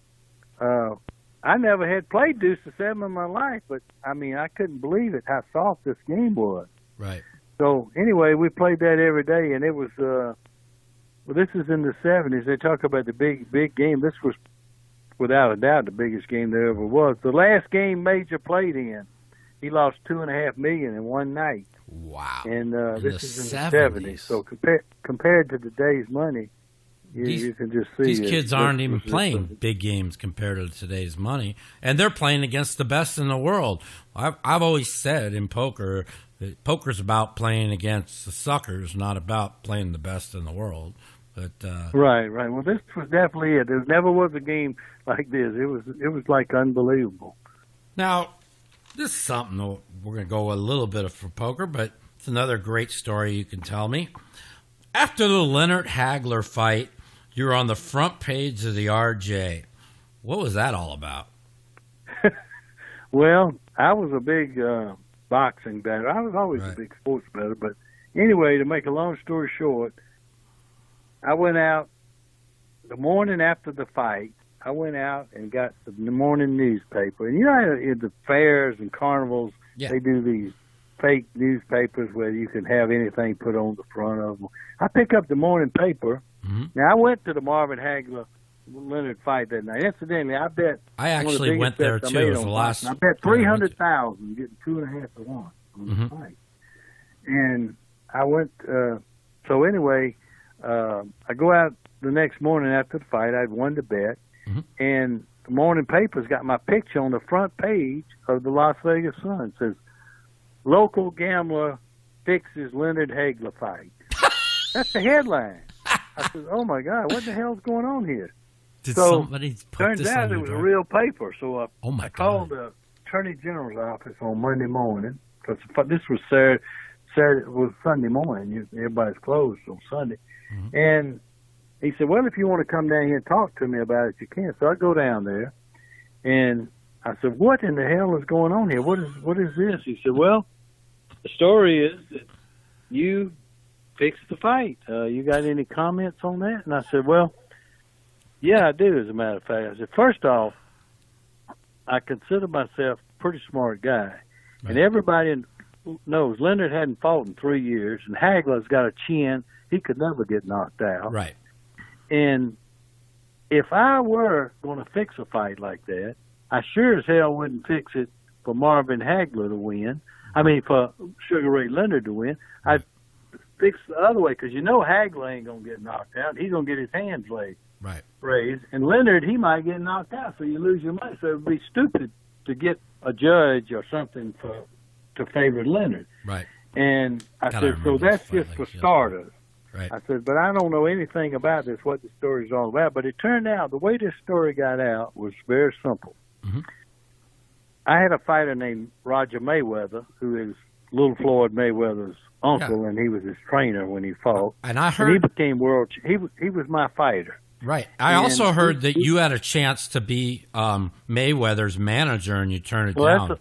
I never had played deuce to 7 in my life, but, I mean, I couldn't believe it, how soft this game was. Right. So, anyway, we played that every day, and it was, well, this is in the 70s. They talk about the big game. This was, without a doubt, the biggest game there ever was. The last game Major played in, he lost $2.5 million in one night. Wow. And this is in the 70s. So compared to today's money, you can just see. These kids aren't even playing big games compared to today's money. And they're playing against the best in the world. I've always said in poker, poker's about playing against the suckers, not about playing the best in the world. But Right. Well, this was definitely it. There never was a game like this. It was like unbelievable. Now, this is something we're going to go a little bit for poker, but it's another great story you can tell me. After the Leonard Hagler fight, you were on the front page of the RJ. What was that all about? Well, I was a big boxing bettor. I was always a big sports bettor. But anyway, to make a long story short, I went out the morning after the fight. I went out and got the morning newspaper. And you know, at the fairs and carnivals, they do these fake newspapers where you can have anything put on the front of them. I pick up the morning paper. Mm-hmm. Now, I went to the Marvin Hagler Leonard fight that night. Incidentally, I bet I actually went there too. It was the last. I bet 300,000, getting 2.5 to 1 on the fight. And I went. So anyway, I go out the next morning after the fight. I'd won the bet. Mm-hmm. And the morning paper's got my picture on the front page of the Las Vegas Sun. It says, "Local gambler fixes Leonard Hagler fight." That's the headline. I said, "Oh my God, what the hell's going on here?" Did so somebody put turns this out on it your was a drive? real paper. So Oh, I called the Attorney General's office on Monday morning because this was Saturday was Sunday morning. Everybody's closed on Sunday, and he said, "Well, if you want to come down here and talk to me about it, you can." So I go down there, and I said, "What in the hell is going on here? What is this?" He said, "Well, the story is that you fixed the fight. You got any comments on that?" And I said, "Well, yeah, I do, as a matter of fact." I said, "First off, I consider myself a pretty smart guy. Right. And everybody knows Leonard hadn't fought in 3 years, and Hagler's got a chin. He could never get knocked out. Right. And if I were going to fix a fight like that, I sure as hell wouldn't fix it for Marvin Hagler to win. I mean, for Sugar Ray Leonard to win. I'd fix the other way because Hagler ain't going to get knocked out. He's going to get his hands raised. And Leonard, he might get knocked out, so you lose your money. So it would be stupid to get a judge or something to favor Leonard. Right. And I said, so that's just for starters. Right. I said, but I don't know anything about this, what the story's all about. But it turned out the way this story got out was very simple. Mm-hmm. I had a fighter named Roger Mayweather, who is Little Floyd Mayweather's uncle, and he was his trainer when he fought. And I heard he became he was my fighter. Right. I also heard that you had a chance to be Mayweather's manager, and you turned it down.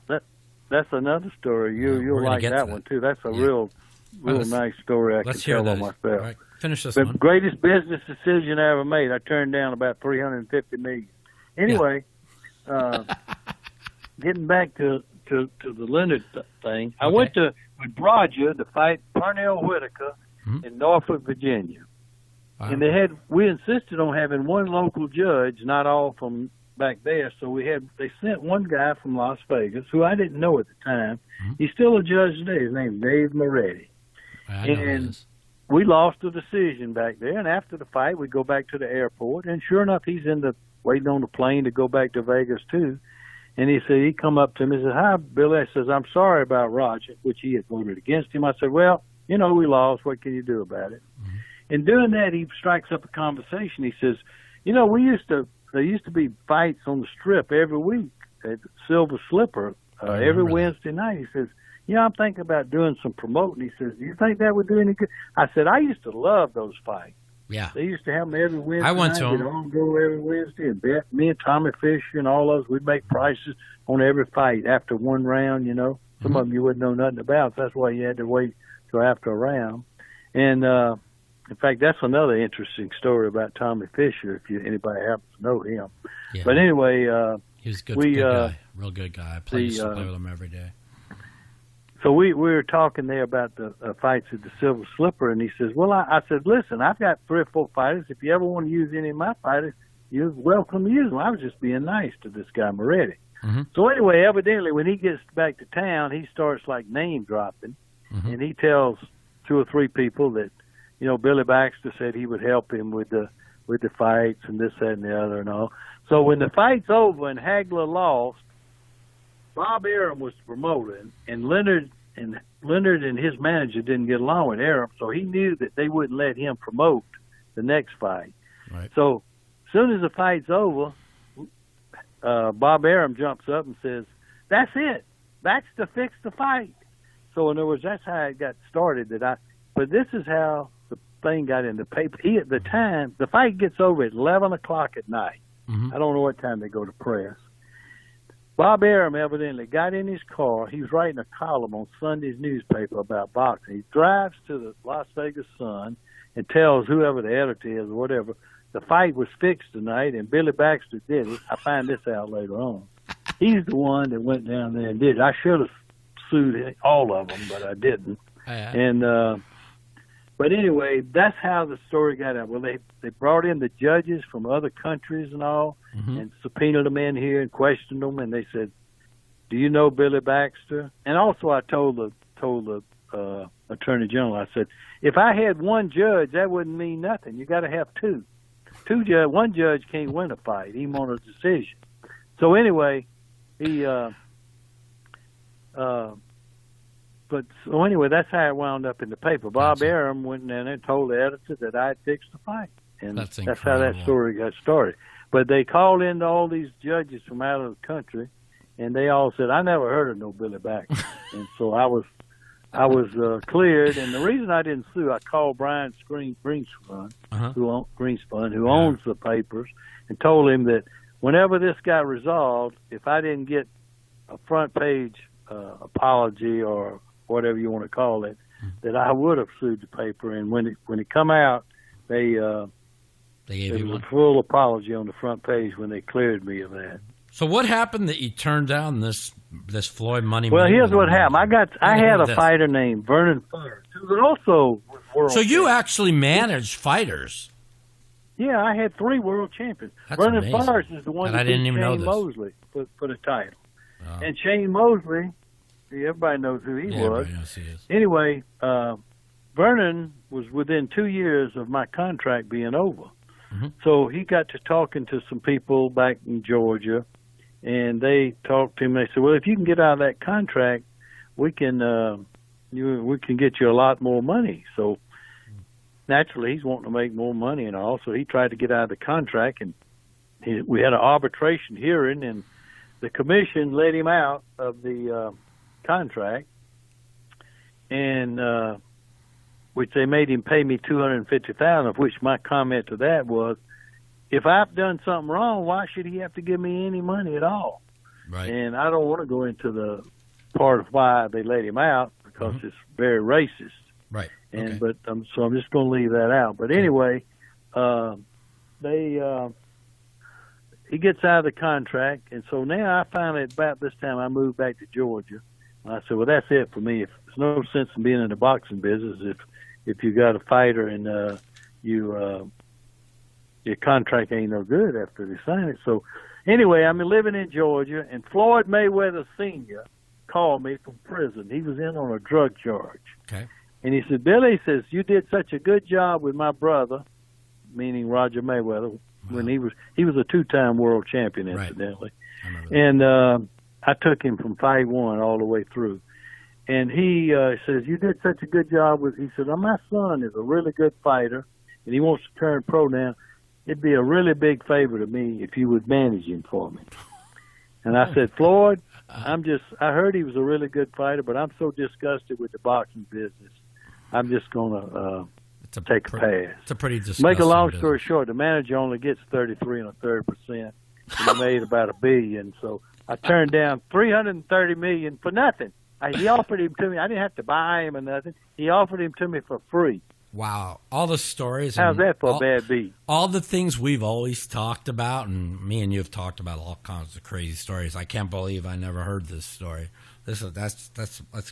That's another story. You'll like that one too. That's a real nice story. I can tell on myself. Right. Finish this the one. Greatest business decision I ever made. I turned down about $350 million. Anyway, getting back to the Leonard thing, I went with Roger to fight Parnell Whitaker in Norfolk, Virginia. And we insisted on having one local judge, not all from back there. So they sent one guy from Las Vegas, who I didn't know at the time. He's still a judge today. His name's Dave Moretti. And we lost the decision back there. And after the fight, we go back to the airport. And sure enough, he's waiting on the plane to go back to Vegas too. And he come up to me and said, "Hi, Billy." I says, "I'm sorry about Roger," which he had voted against him. I said, "Well, we lost. What can you do about it?" And doing that, he strikes up a conversation. He says, there used to be fights on the Strip every week at Silver Slipper every Wednesday night. He says, "I'm thinking about doing some promoting." He says, "Do you think that would do any good?" I said, "I used to love those fights. Yeah. They used to have them every Wednesday I went night. to them. They'd all go every Wednesday. And me and Tommy Fisher and all those, we'd make prices on every fight after one round, Some of them you wouldn't know nothing about. So that's why you had to wait till after a round. And, in fact, that's another interesting story about Tommy Fisher, if anybody happens to know him. Yeah. But anyway, he was a good guy, real good guy. I used to play with him every day. So we were talking there about the fights at the Silver Slipper, and he says, "Well, I said, listen, I've got 3 or 4 fighters. If you ever want to use any of my fighters, you're welcome to use them." I was just being nice to this guy Moretti. So anyway, evidently, when he gets back to town, he starts name dropping, and he tells 2 or 3 people that, Billy Baxter said he would help him with the fights and this, that, and the other and all. So when the fight's over and Hagler lost, Bob Arum was the promoter, and Leonard and his manager didn't get along with Arum, so he knew that they wouldn't let him promote the next fight. Right. So as soon as the fight's over, Bob Arum jumps up and says, "That's it. Baxter fixed the fight." So in other words, that's how it got started. But this is how the thing got in the paper. At the time, the fight gets over at 11 o'clock at night. I don't know what time they go to press. Bob Arum evidently got in his car. He was writing a column on Sunday's newspaper about boxing. He drives to the Las Vegas Sun and tells whoever the editor is or whatever, the fight was fixed tonight and Billy Baxter did it. I find this out later on. He's the one that went down there and did it. I should have sued all of them, but I didn't. And but anyway, that's how the story got out. Well, they brought in the judges from other countries and all, and subpoenaed them in here and questioned them, and they said, "Do you know Billy Baxter?" And also, I told the Attorney General, I said, if I had one judge, that wouldn't mean nothing. You got to have 2. One judge can't win a fight, even on a decision. So anyway, that's how it wound up in the paper. Bob Arum went in there and told the editor that I had fixed the fight. And that's how that story got started. But they called in all these judges from out of the country, and they all said, "I never heard of no Billy Baxter." And so I was cleared. And the reason I didn't sue, I called Brian Greenspun, who owns the papers, and told him that whenever this got resolved, if I didn't get a front page apology or whatever you want to call it, that I would have sued the paper. And when it come out, they gave you a full apology on the front page when they cleared me of that. So what happened that you turned down this Floyd money? Well, here's what happened. I had a fighter named Vernon Fires, who also was world. So you actually managed fighters? Yeah, I had 3 world champions. That's Vernon amazing. Fires is the one that beat Shane Mosley for the title. Oh. And Shane Mosley, everybody knows who he was. Everybody knows who he is. Anyway, Vernon was within 2 years of my contract being over. Mm-hmm. So he got to talking to some people back in Georgia, and they talked to him. They said, "Well, if you can get out of that contract, we can get you a lot more money." So naturally, he's wanting to make more money and all. So he tried to get out of the contract, and we had an arbitration hearing, and the commission let him out of the contract, and which they made him pay me $250,000. Of which my comment to that was, if I've done something wrong, why should he have to give me any money at all? Right. And I don't want to go into the part of why they let him out, because it's very racist. Right. And but so I'm just going to leave that out. But anyway, he gets out of the contract, and so now I finally, about this time, I moved back to Georgia. And I said, "Well, that's it for me. There's no sense in being in the boxing business if you got a fighter and your contract ain't no good after they sign it." So anyway, I'm living in Georgia, and Floyd Mayweather Sr. called me from prison. He was in on a drug charge. Okay. And he said, "Billy," says, "you did such a good job with my brother," meaning Roger Mayweather, when he was a 2-time world champion, incidentally. Right. And I took him from fight 1 all the way through. And he says, "You did such a good job with," he said, "My son is a really good fighter, and he wants to turn pro now. It'd be a really big favor to me if you would manage him for me." And I said, "Floyd, I heard he was a really good fighter, but I'm so disgusted with the boxing business. I'm just going to take a pass." It's a pretty disgusting Make a long story business. short, the manager only gets 33 1/3%, and he made about $1 billion. So I turned down $330 million for nothing. He offered him to me. I didn't have to buy him or nothing. He offered him to me for free. Wow. All the stories. How's that for a bad beat? All the things we've always talked about, and me and you have talked about all kinds of crazy stories. I can't believe I never heard this story. That's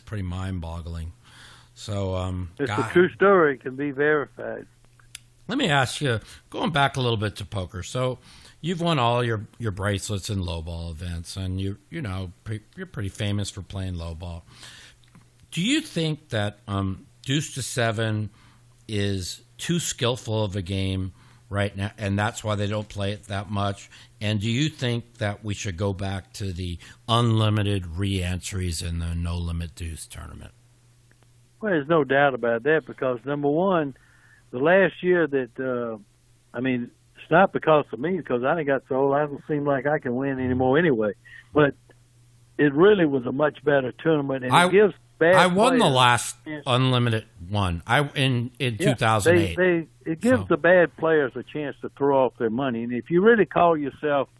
pretty mind-boggling. So it's a true story. It can be verified. Let me ask you, going back a little bit to poker. So you've won all your bracelets in lowball events, and you're pretty famous for playing lowball. Do you think that deuce to 7 is too skillful of a game right now, and that's why they don't play it that much? And do you think that we should go back to the unlimited re-entries in the no-limit deuce tournament? Well, there's no doubt about that, because number one, the last year that it's not because of me, because I done got so old, I don't seem like I can win anymore anyway. But it really was a much better tournament, and it gives bad I won players the last unlimited one. In 2008. It gives the bad players a chance to throw off their money, and if you really call yourself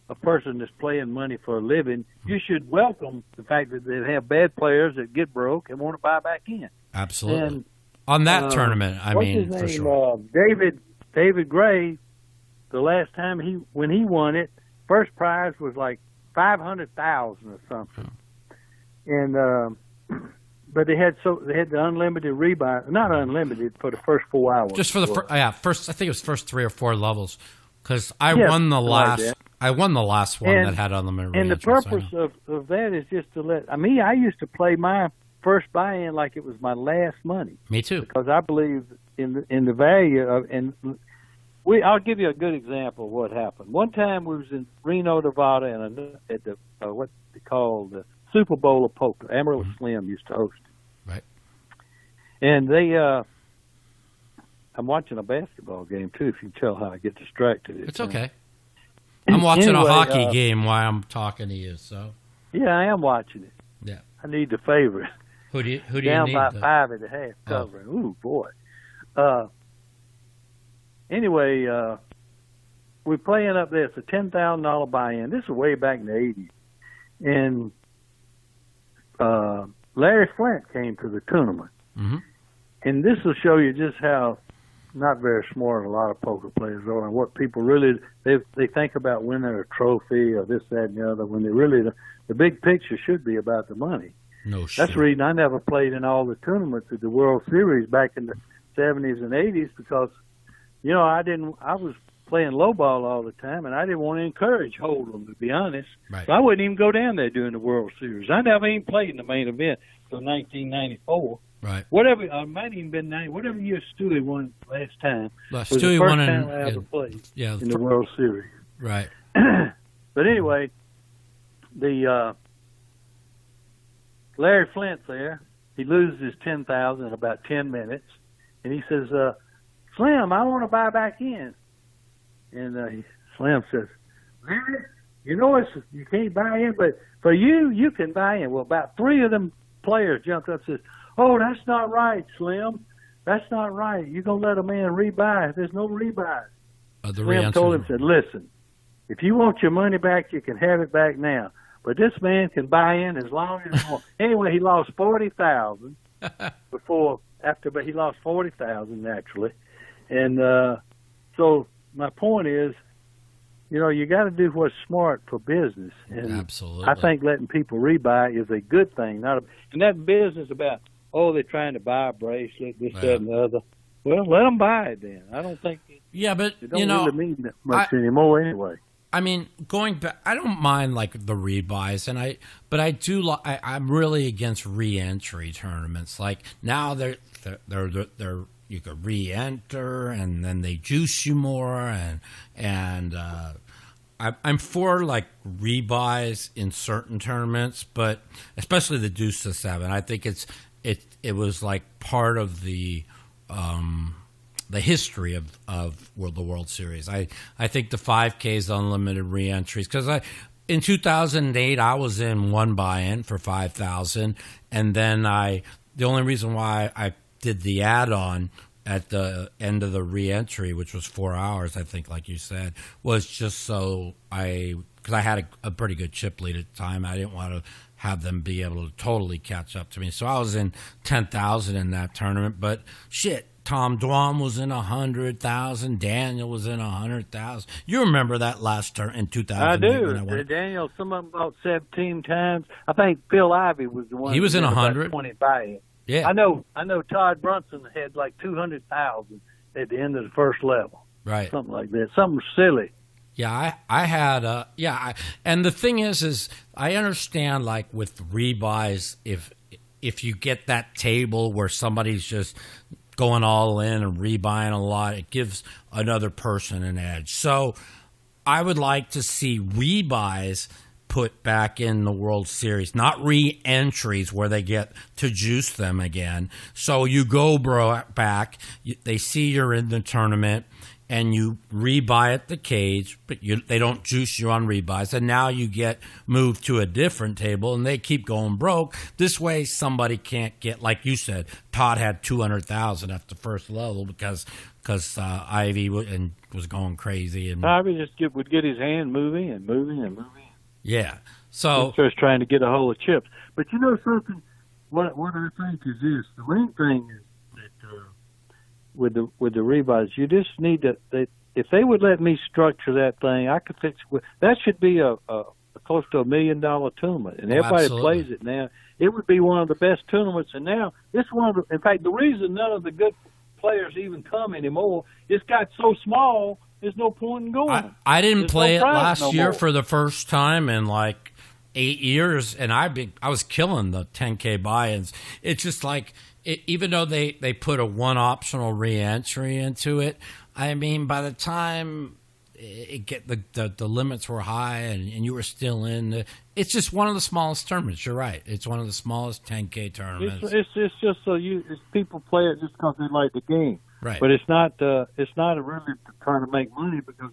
a person that's playing money for a living, you should welcome the fact that they have bad players that get broke and want to buy back in. Absolutely. And, on that tournament, what's his name? for sure. David Gray, the last time when he won it, first prize was like $500,000 or something. And but they had the unlimited rebuy, not unlimited, for the first 4 hours. Just for the first, I think it was first 3 or 4 levels, because I won the last. Like I won the last one that had unlimited. And the purpose of that is just to let. I used to play my first buy-in like it was my last money. Me too. Because I believe in the value of, and I'll give you a good example of what happened. One time we was in Reno, Nevada, and at the what they call the Super Bowl of poker. Amarillo Slim used to host it. Right. And they, I'm watching a basketball game too. If you can tell how I get distracted. It's okay. I'm watching anyway, a hockey game while I'm talking to you. So yeah, I am watching it. yeah, I need the favorite. who do you Down need? by 5.5 covering. Ooh, boy. Anyway, we're playing up there. It's a $10,000 buy-in. This is way back in the 80s. And Larry Flint came to the tournament. Mm-hmm. And this will show you just how not very smart a lot of poker players are, and what people really, they think about winning a trophy or this, that, and the other, when they really, the big picture should be about the money. No shit. That's the reason I never played in all the tournaments at the World Series back in the 70s and 80s, because, you know, I was playing low ball all the time, and I didn't want to encourage hold'em, to be honest. Right. So I wouldn't even go down there during the World Series. I never even played in the main event until 1994. Right. Whatever, it might even been 90. Whatever year Stewie won last time was Stewie the first won time I ever played in the World Series. Right. But anyway, the Larry Flint's there. He loses his $10,000 in about 10 minutes, and he says, "Slim, I want to buy back in." And Slim says, "Larry, you know you can't buy in, but for you can buy in." Well, about 3 of them players jumped up and says, "Oh, that's not right, Slim. That's not right. You're going to let a man rebuy. There's no rebuy." Slim told him, said, "Listen, if you want your money back, you can have it back now. But this man can buy in as long as he wants." Anyway, he lost $40,000 but he lost $40,000 naturally. And so my point is, you know, you got to do what's smart for business. And absolutely. I think letting people rebuy is a good thing. And that business about, oh, they're trying to buy a bracelet, this, that, and the other. Well, let them buy it then. I don't think it don't really mean that much anymore anyway. I mean, going back, I don't mind like the rebuys, but I do. I'm really against re-entry tournaments. Like now, they're you could re-enter, and then they juice you more, and I'm for like rebuys in certain tournaments, but especially the deuce to 7. I think it was like part of the history of the World Series. I think the 5K's unlimited re-entries, because in 2008 I was in one buy-in for $5,000, and then the only reason why I did the add-on at the end of the re-entry, which was 4 hours, I think, like you said, was just so because I had a pretty good chip lead at the time. I didn't want to have them be able to totally catch up to me. So I was in 10,000 in that tournament, but shit, Tom Dwan was in 100,000. Daniel was in 100,000. You remember that last turn in 2008? I do. Daniel, some of them about 17 times. I think Phil Ivey was the one. He was in 100. 20 buy-in. Yeah. I know. Todd Brunson had like 200,000 at the end of the first level. Right. Something like that. Something silly. Yeah, I had and the thing is I understand, like with rebuys, if you get that table where somebody's just going all in and rebuying a lot, it gives another person an edge. So I would like to see rebuys put back in the World Series, not re-entries where they get to juice them again. So you go back, they see you're in the tournament, and you rebuy at the cage, but they don't juice you on rebuys, and now you get moved to a different table, and they keep going broke. This way, somebody can't get, like you said, Todd had 200,000 at the first level because Ivy was going crazy, and Ivy just would get his hand moving. Yeah, so he's just trying to get a hold of chips. But you know something? What I think is this: the main thing is that with the rebuys, you just need to. If they would let me structure that thing, I could fix it. That should be a close to $1 million tournament, and everybody plays it now. It would be one of the best tournaments, and now it's one of the. In fact, the reason none of the good players even come anymore, it's got so small. There's no point in going. I didn't play it last year for the first time in like 8 years, and I was killing the 10K buy-ins. It's just like, even though they put a one optional re-entry into it, I mean, by the time the limits were high and you were still in, it's just one of the smallest tournaments. You're right. It's one of the smallest 10K tournaments. It's just people play it just because they like the game. Right. But it's not really trying to make money, because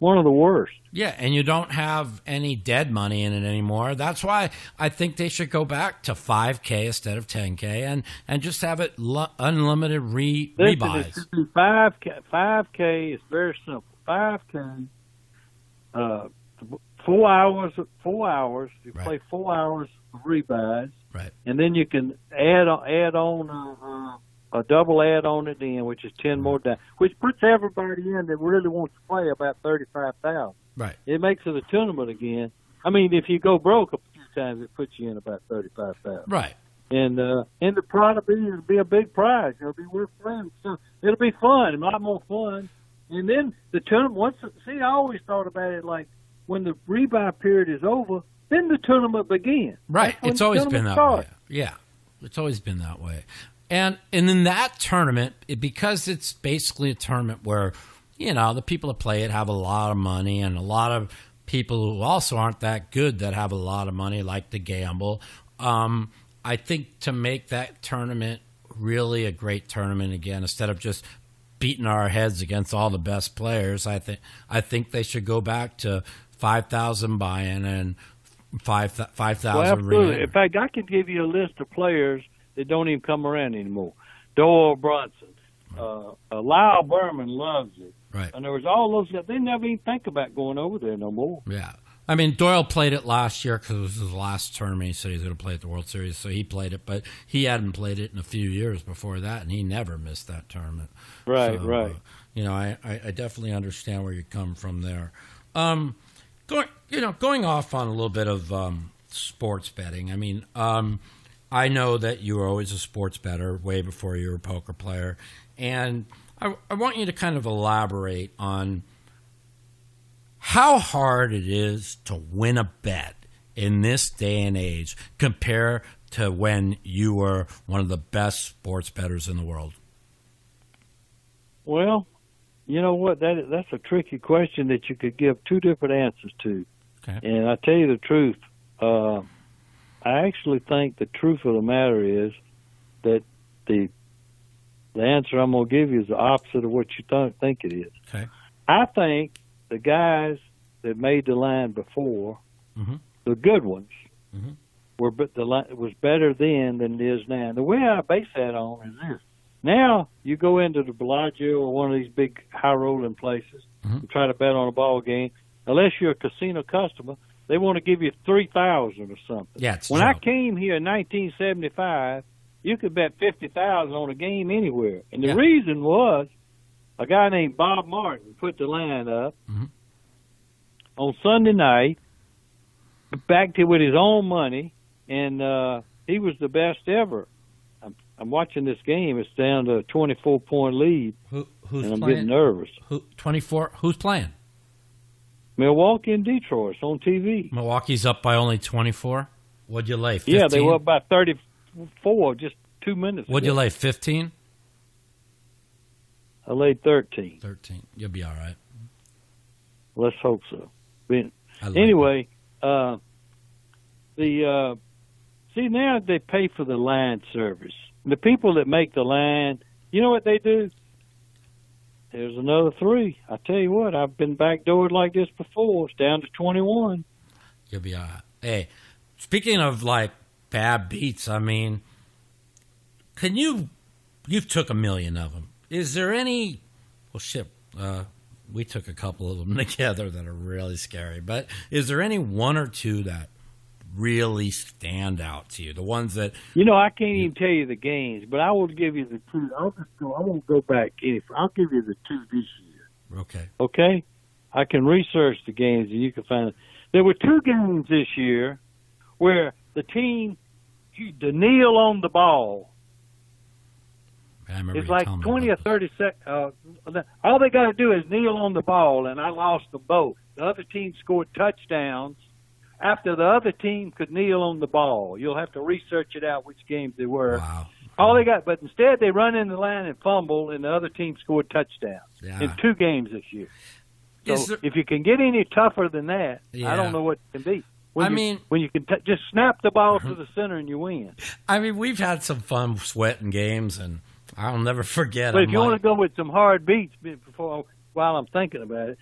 one of the worst. Yeah, and you don't have any dead money in it anymore. That's why I think they should go back to 5K instead of 10K and just have it unlimited rebuys. It should be 5K. 5K is very simple. 5K, 4 hours. You play 4 hours of rebuys. Right. And then you can add on a double add on at the end, which is 10 more down, which puts everybody in that really wants to play about 35,000. Right. It makes it a tournament again. I mean, if you go broke a few times, it puts you in about 35,000. Right. And the prize will be a big prize. It'll be worth playing. So it'll be fun, a lot more fun. And then the tournament. I always thought about it like when the rebuy period is over, then the tournament begins. Right. It's always been that way. Yeah. It's always been that way. And in that tournament, because it's basically a tournament where, the people that play it have a lot of money, and a lot of people who also aren't that good that have a lot of money like to gamble. I think to make that tournament really a great tournament again, instead of just beating our heads against all the best players, I think they should go back to 5,000 buy-in and 5,000 re-enter. In fact, I can give you a list of players that don't even come around anymore. Doyle Brunson, Lyle Berman loves it. Right. And there was all those guys. They never even think about going over there no more. Yeah. I mean, Doyle played it last year because it was his last tournament. He said he's going to play at the World Series, so he played it. But he hadn't played it in a few years before that, and he never missed that tournament. Right, so, right. I definitely understand where you come from there. Going off on a little bit of sports betting. I mean, I know that you were always a sports bettor way before you were a poker player, and I want you to kind of elaborate on how hard it is to win a bet in this day and age compared to when you were one of the best sports bettors in the world. Well, you know what? That's a tricky question that you could give two different answers to. Okay. And I tell you the truth, I actually think the truth of the matter is that the answer I'm going to give you is the opposite of what you think it is. Okay. I think the guys that made the line before, the good ones, was better then than it is now. And the way I base that on is this. Now you go into the Bellagio or one of these big high-rolling places and try to bet on a ball game. Unless you're a casino customer, they want to give you $3,000 or something. Yeah, when I came here in 1975, you could bet $50,000 on a game anywhere. And the reason was a guy named Bob Martin put the line up on Sunday night, backed it with his own money, and he was the best ever. I'm watching this game. It's down to a 24-point lead, who's and I'm playing? getting nervous. 24? Who's playing? Milwaukee and Detroit. It's on TV. Milwaukee's up by only 24? What'd you lay, 15? Yeah, they were up by 34 just 2 minutes What'd ago. you lay, 15? I laid 13. 13. You'll be all right. Let's hope so. Anyway, see, now they pay for the line service. The people that make the line, you know what they do? There's another 3. I tell you what, I've been backdoored like this before. It's down to 21. You'll be all right. Hey, speaking of, bad beats, I mean, you've took 1 million of them. Is there any, we took a couple of them together that are really scary, but is there any one or two that really stand out to you? The ones that... I can't even tell you the games, but I will give you the 2. I won't go back any. I'll give you the 2 this year. Okay. Okay? I can research the games and you can find it. There were 2 games this year where the team, to kneel on the ball, it's like 20 or 30 seconds. All they got to do is kneel on the ball, and I lost them both. The other team scored touchdowns after the other team could kneel on the ball. You'll have to research it out which games they were. Wow. All they got, but instead they run in the line and fumble, and the other team scored touchdowns in 2 games this year. So if you can get any tougher than that, I don't know what it can be. When you can just snap the ball to the center and you win. I mean, we've had some fun sweating games, and I'll never forget. But if you want to go with some hard beats while I'm thinking about it,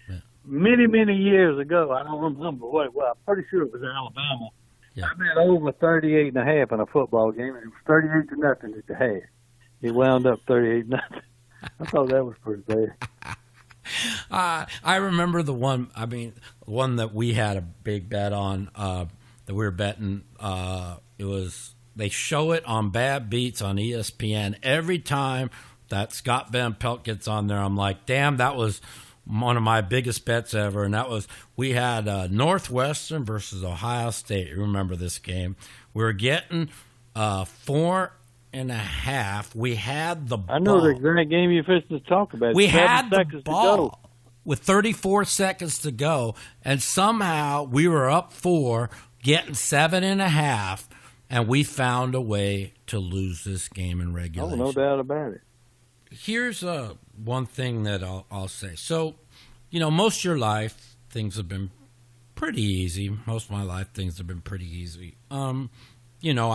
many years ago. I don't remember what it was. I'm pretty sure it was Alabama. Yeah. I bet over 38.5 in a football game. It was 38-0 at the half. It wound up 38-0. I thought that was pretty bad. I remember the one. I mean, one that we had a big bet on. That we were betting. It was they show it on Bad Beats on ESPN every time that Scott Van Pelt gets on there. I'm like, damn, that was one of my biggest bets ever, and that was we had Northwestern versus Ohio State. You remember this game? We were getting 4.5. We had the ball. I know the exact game you're fixing to talk about. We had the ball with 34 seconds to go, and somehow we were up 4, getting 7.5, and we found a way to lose this game in regulation. Oh, no doubt about it. Here's one thing that I'll say. So, most of your life, things have been pretty easy. Most of my life, things have been pretty easy. I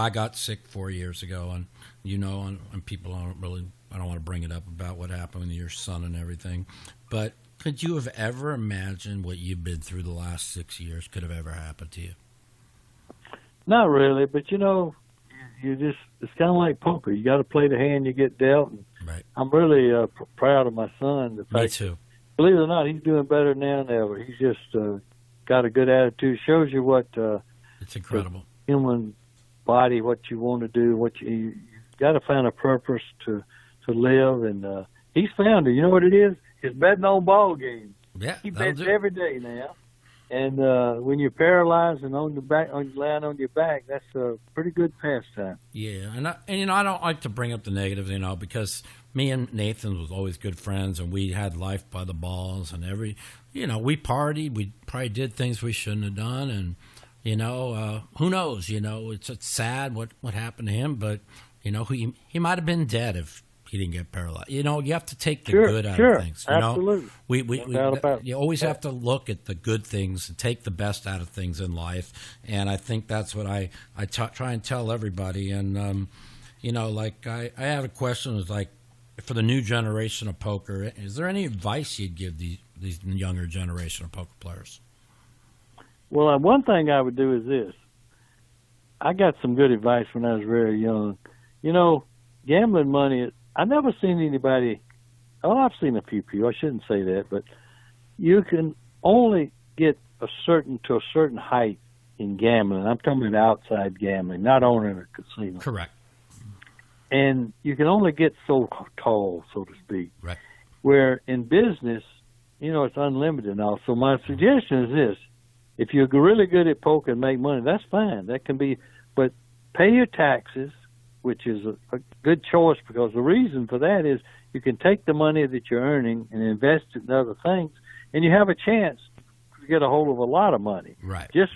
got sick 4 years ago, and, and people I don't want to bring it up about what happened with your son and everything. But could you have ever imagined what you've been through the last 6 years could have ever happened to you? Not really, but it's kind of like poker. You got to play the hand you get dealt. And right. I'm really proud of my son. Me too. Believe it or not, he's doing better now than ever. He's just got a good attitude. Shows you what it's incredible. Human body, what you want to do, what you got to find a purpose to live, and he's found it. You know what it is? It's betting on ball games. Yeah, he bets every day now. And when you're paralyzed and on your back, lying on your back, that's a pretty good pastime. Yeah, and I don't like to bring up the negatives, because me and Nathan was always good friends, and we had life by the balls, and we partied, we probably did things we shouldn't have done, and who knows? It's sad what happened to him, but he might have been dead if he didn't get paralyzed. You have to take the good out of things. Absolutely. You always have to look at the good things and take the best out of things in life. And I think that's what I try and tell everybody. And, I have a question is like, for the new generation of poker, is there any advice you'd give these younger generation of poker players? Well, one thing I would do is this. I got some good advice when I was very young. Gambling money, I never seen anybody, I've seen a few people, I shouldn't say that, but you can only get to a certain height in gambling. I'm talking about outside gambling, not owning a casino. Correct. And you can only get so tall, so to speak. Right. Where in business, it's unlimited and all. So my suggestion is this. If you're really good at poker and make money, that's fine. That can be, but pay your taxes, which is a good choice, because the reason for that is you can take the money that you're earning and invest it in other things, and you have a chance to get a hold of a lot of money. Right. Just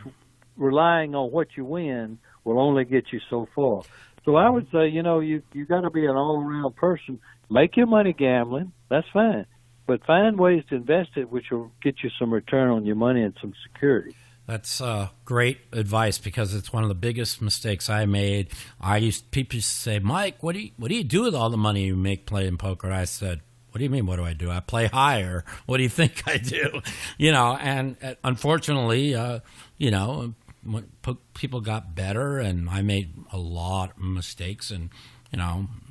relying on what you win will only get you so far. So I would say, you got to be an all-around person. Make your money gambling. That's fine. But find ways to invest it which will get you some return on your money and some security. That's great advice, because it's one of the biggest mistakes I made. People used to say, Mike, what do you do with all the money you make playing poker? I said, what do you mean, what do I do? I play higher. What do you think I do? And unfortunately, when people got better, and I made a lot of mistakes, and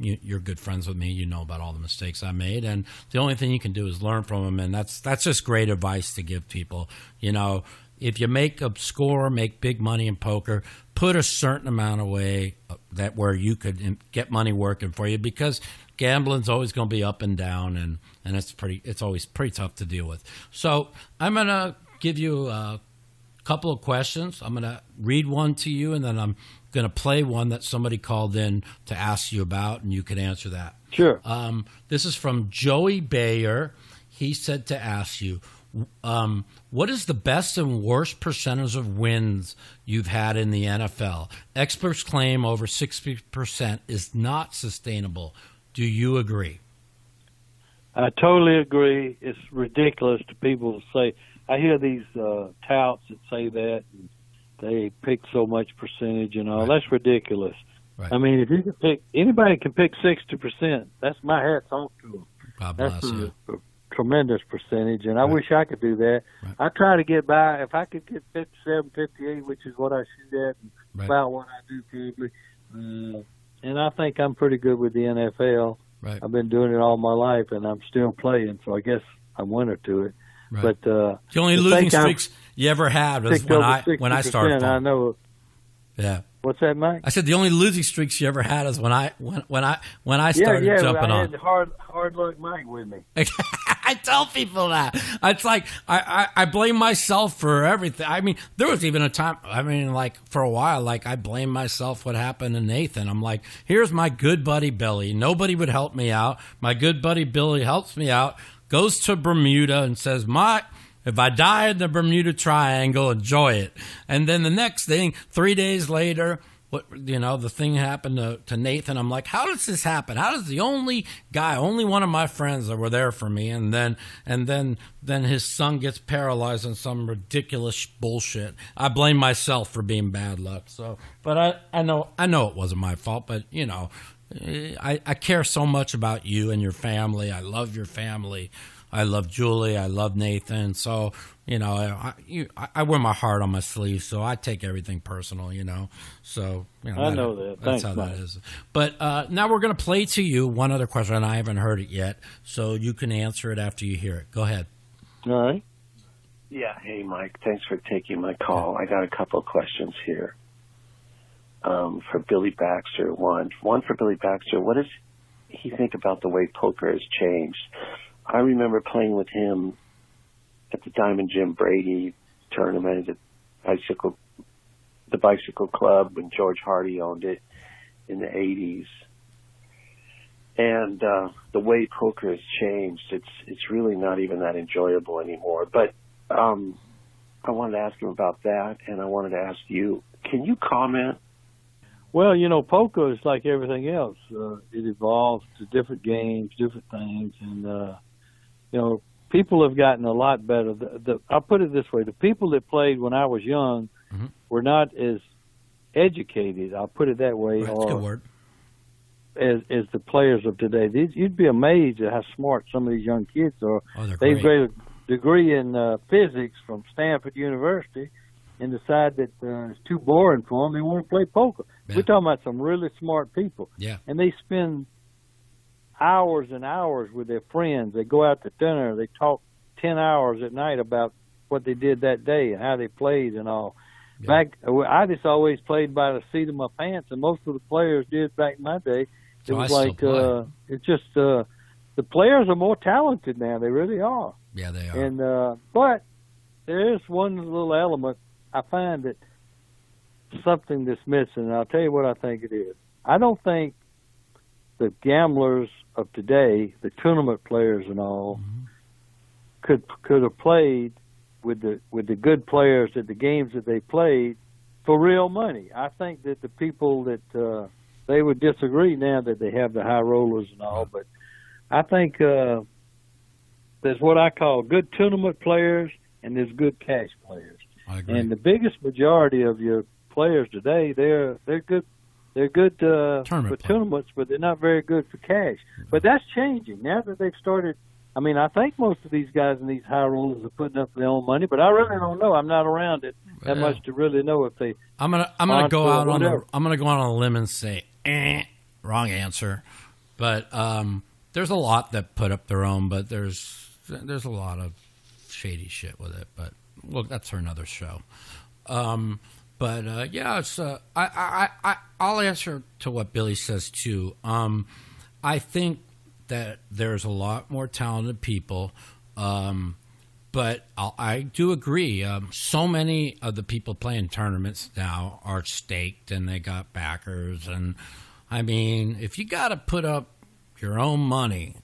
you're good friends with me. You know about all the mistakes I made, and the only thing you can do is learn from them, and that's just great advice to give people. If you make a score, make big money in poker, put a certain amount away that where you could get money working for you, because gambling's always going to be up and down, and it's always pretty tough to deal with. So I'm going to give you a couple of questions. I'm going to read one to you, and then I'm going to play one that somebody called in to ask you about, and you can answer that. Sure. This is from Joey Bayer. He said to ask you, what is the best and worst percentage of wins you've had in the NFL? Experts claim over 60% is not sustainable. Do you agree? I totally agree. It's ridiculous to people to say. I hear these touts that say that, and they pick so much percentage and all. Right. That's ridiculous. Right. I mean, if you can anybody can pick 60%. That's my hat's off to them. God bless you. A tremendous percentage, and I wish I could do that. Right. I try to get by. If I could get 57, 58, which is what I shoot at, and about what I do probably, and I think I'm pretty good with the NFL. Right. I've been doing it all my life, and I'm still playing, so I guess I'm winner to it. Right. But the only losing streaks you ever had was when I started. I know. Yeah. What's that, Mike? I said the only losing streaks you ever had is when I started jumping on. I had hard luck Mike with me. I tell people that. It's like I blame myself for everything. I mean, there was even a time. I mean, like for a while, like I blame myself what happened to Nathan. I'm like, here's my good buddy Billy. Nobody would help me out. My good buddy Billy helps me out. Goes to Bermuda and says, Mike, if I die in the Bermuda Triangle, enjoy it. And then the next thing, 3 days later, the thing happened to Nathan. I'm like, how does this happen? How does the only one of my friends that were there for me, and then his son gets paralyzed in some ridiculous bullshit? I blame myself for being bad luck. So, but I know it wasn't my fault. But I care so much about you and your family. I love your family. I love Julie. I love Nathan. So, I wear my heart on my sleeve, so I take everything personal, So, I know that. That's Thanks, how Mike. that is. But now we're going to play to you one other question, and I haven't heard it yet, so you can answer it after you hear it. Go ahead. All right. Yeah. Hey, Mike. Thanks for taking my call. I got a couple of questions here. For Billy Baxter, one for Billy Baxter. What does he think about the way poker has changed? I remember playing with him at the Diamond Jim Brady tournament at the Bicycle Club when George Hardy owned it in the 80s. And the way poker has changed, it's really not even that enjoyable anymore. But I wanted to ask him about that, and I wanted to ask you, can you comment? Well, poker is like everything else. It evolves to different games, different things, and people have gotten a lot better. I'll put it this way: the people that played when I was young were not as educated. I'll put it that way, That's a good word. As the players of today. You'd be amazed at how smart some of these young kids are. Oh, they're They've great. got a degree in physics from Stanford University, and decide that it's too boring for them. They want to play poker. Yeah. We're talking about some really smart people. Yeah. And they spend hours and hours with their friends. They go out to dinner. They talk 10 hours at night about what they did that day and how they played and all. Yeah. I just always played by the seat of my pants, and most of the players did back in my day. It was like it's just the players are more talented now. They really are. Yeah, they are. And but there is one little element I find that something that's missing, and I'll tell you what I think it is. I don't think the gamblers of today, the tournament players and all, could have played with the good players at the games that they played for real money. I think that the people that they would disagree now that they have the high rollers and all, but I think there's what I call good tournament players and there's good cash players. I agree. And the biggest majority of your players today, they're good. They're good for tournaments, but they're not very good for cash. But that's changing now that they've started. I mean, I think most of these guys in these high rollers are putting up their own money, but I really don't know. I'm not around it that much to really know if they. I'm gonna go out on a limb and say, wrong answer. But there's a lot that put up their own, but there's a lot of shady shit with it. But look, that's for another show. But yeah, it's I'll answer to what Billy says too. I think that there's a lot more talented people, but I do agree. So many of the people playing tournaments now are staked and they got backers. And I mean, if you got to put up your own money,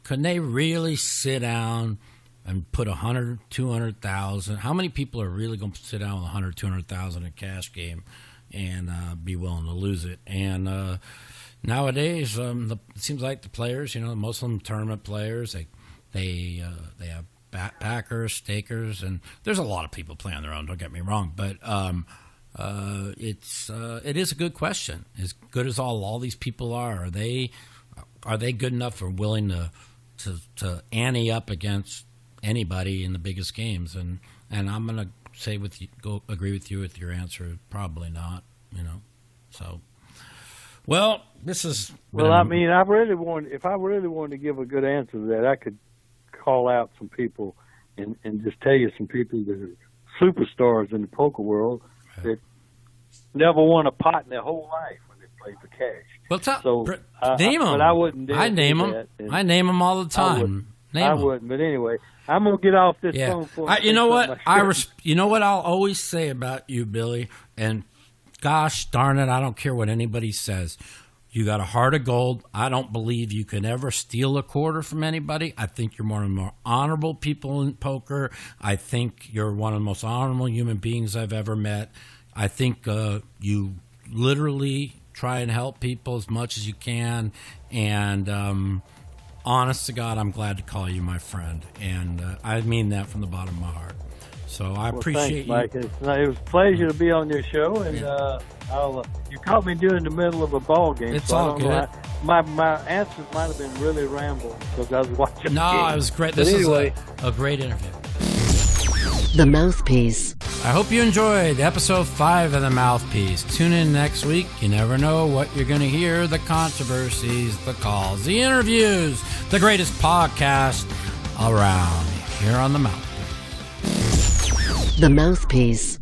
can they really sit down and put 100, 200,000? How many people are really going to sit down with 100, 200,000 in a cash game and be willing to lose it? And nowadays, it seems like the players, most of them tournament players, they have backers, stakers, and there's a lot of people playing their own. Don't get me wrong, but it is a good question. As good as all these people are they good enough or willing to to ante up against anybody in the biggest games, and I'm gonna say agree with you with your answer. Probably not, So, well, this is well. I mean, if I really wanted to give a good answer to that, I could call out some people and just tell you some people that are superstars in the poker world that never won a pot in their whole life when they played for cash. Well, name them. But I wouldn't. I name them. I name them all the time. I wouldn't. But anyway, I'm gonna get off this phone for you know what? You know what I'll always say about you, Billy. And gosh darn it, I don't care what anybody says. You got a heart of gold. I don't believe you can ever steal a quarter from anybody. I think you're one of the more honorable people in poker. I think you're one of the most honorable human beings I've ever met. I think you literally try and help people as much as you can. And honest to God, I'm glad to call you my friend. And I mean that from the bottom of my heart. So I appreciate thanks, you. Mike. It was a pleasure to be on your show, and you caught me during the middle of a ball game. It's so all good. My answers might have been really rambling because I was watching. No, it was great. This is a great interview. The Mouthpiece. I hope you enjoyed episode 5 of The Mouthpiece. Tune in next week. You never know what you're going to hear. The controversies, the calls, the interviews, the greatest podcast around here on The Mouthpiece. The Mouthpiece.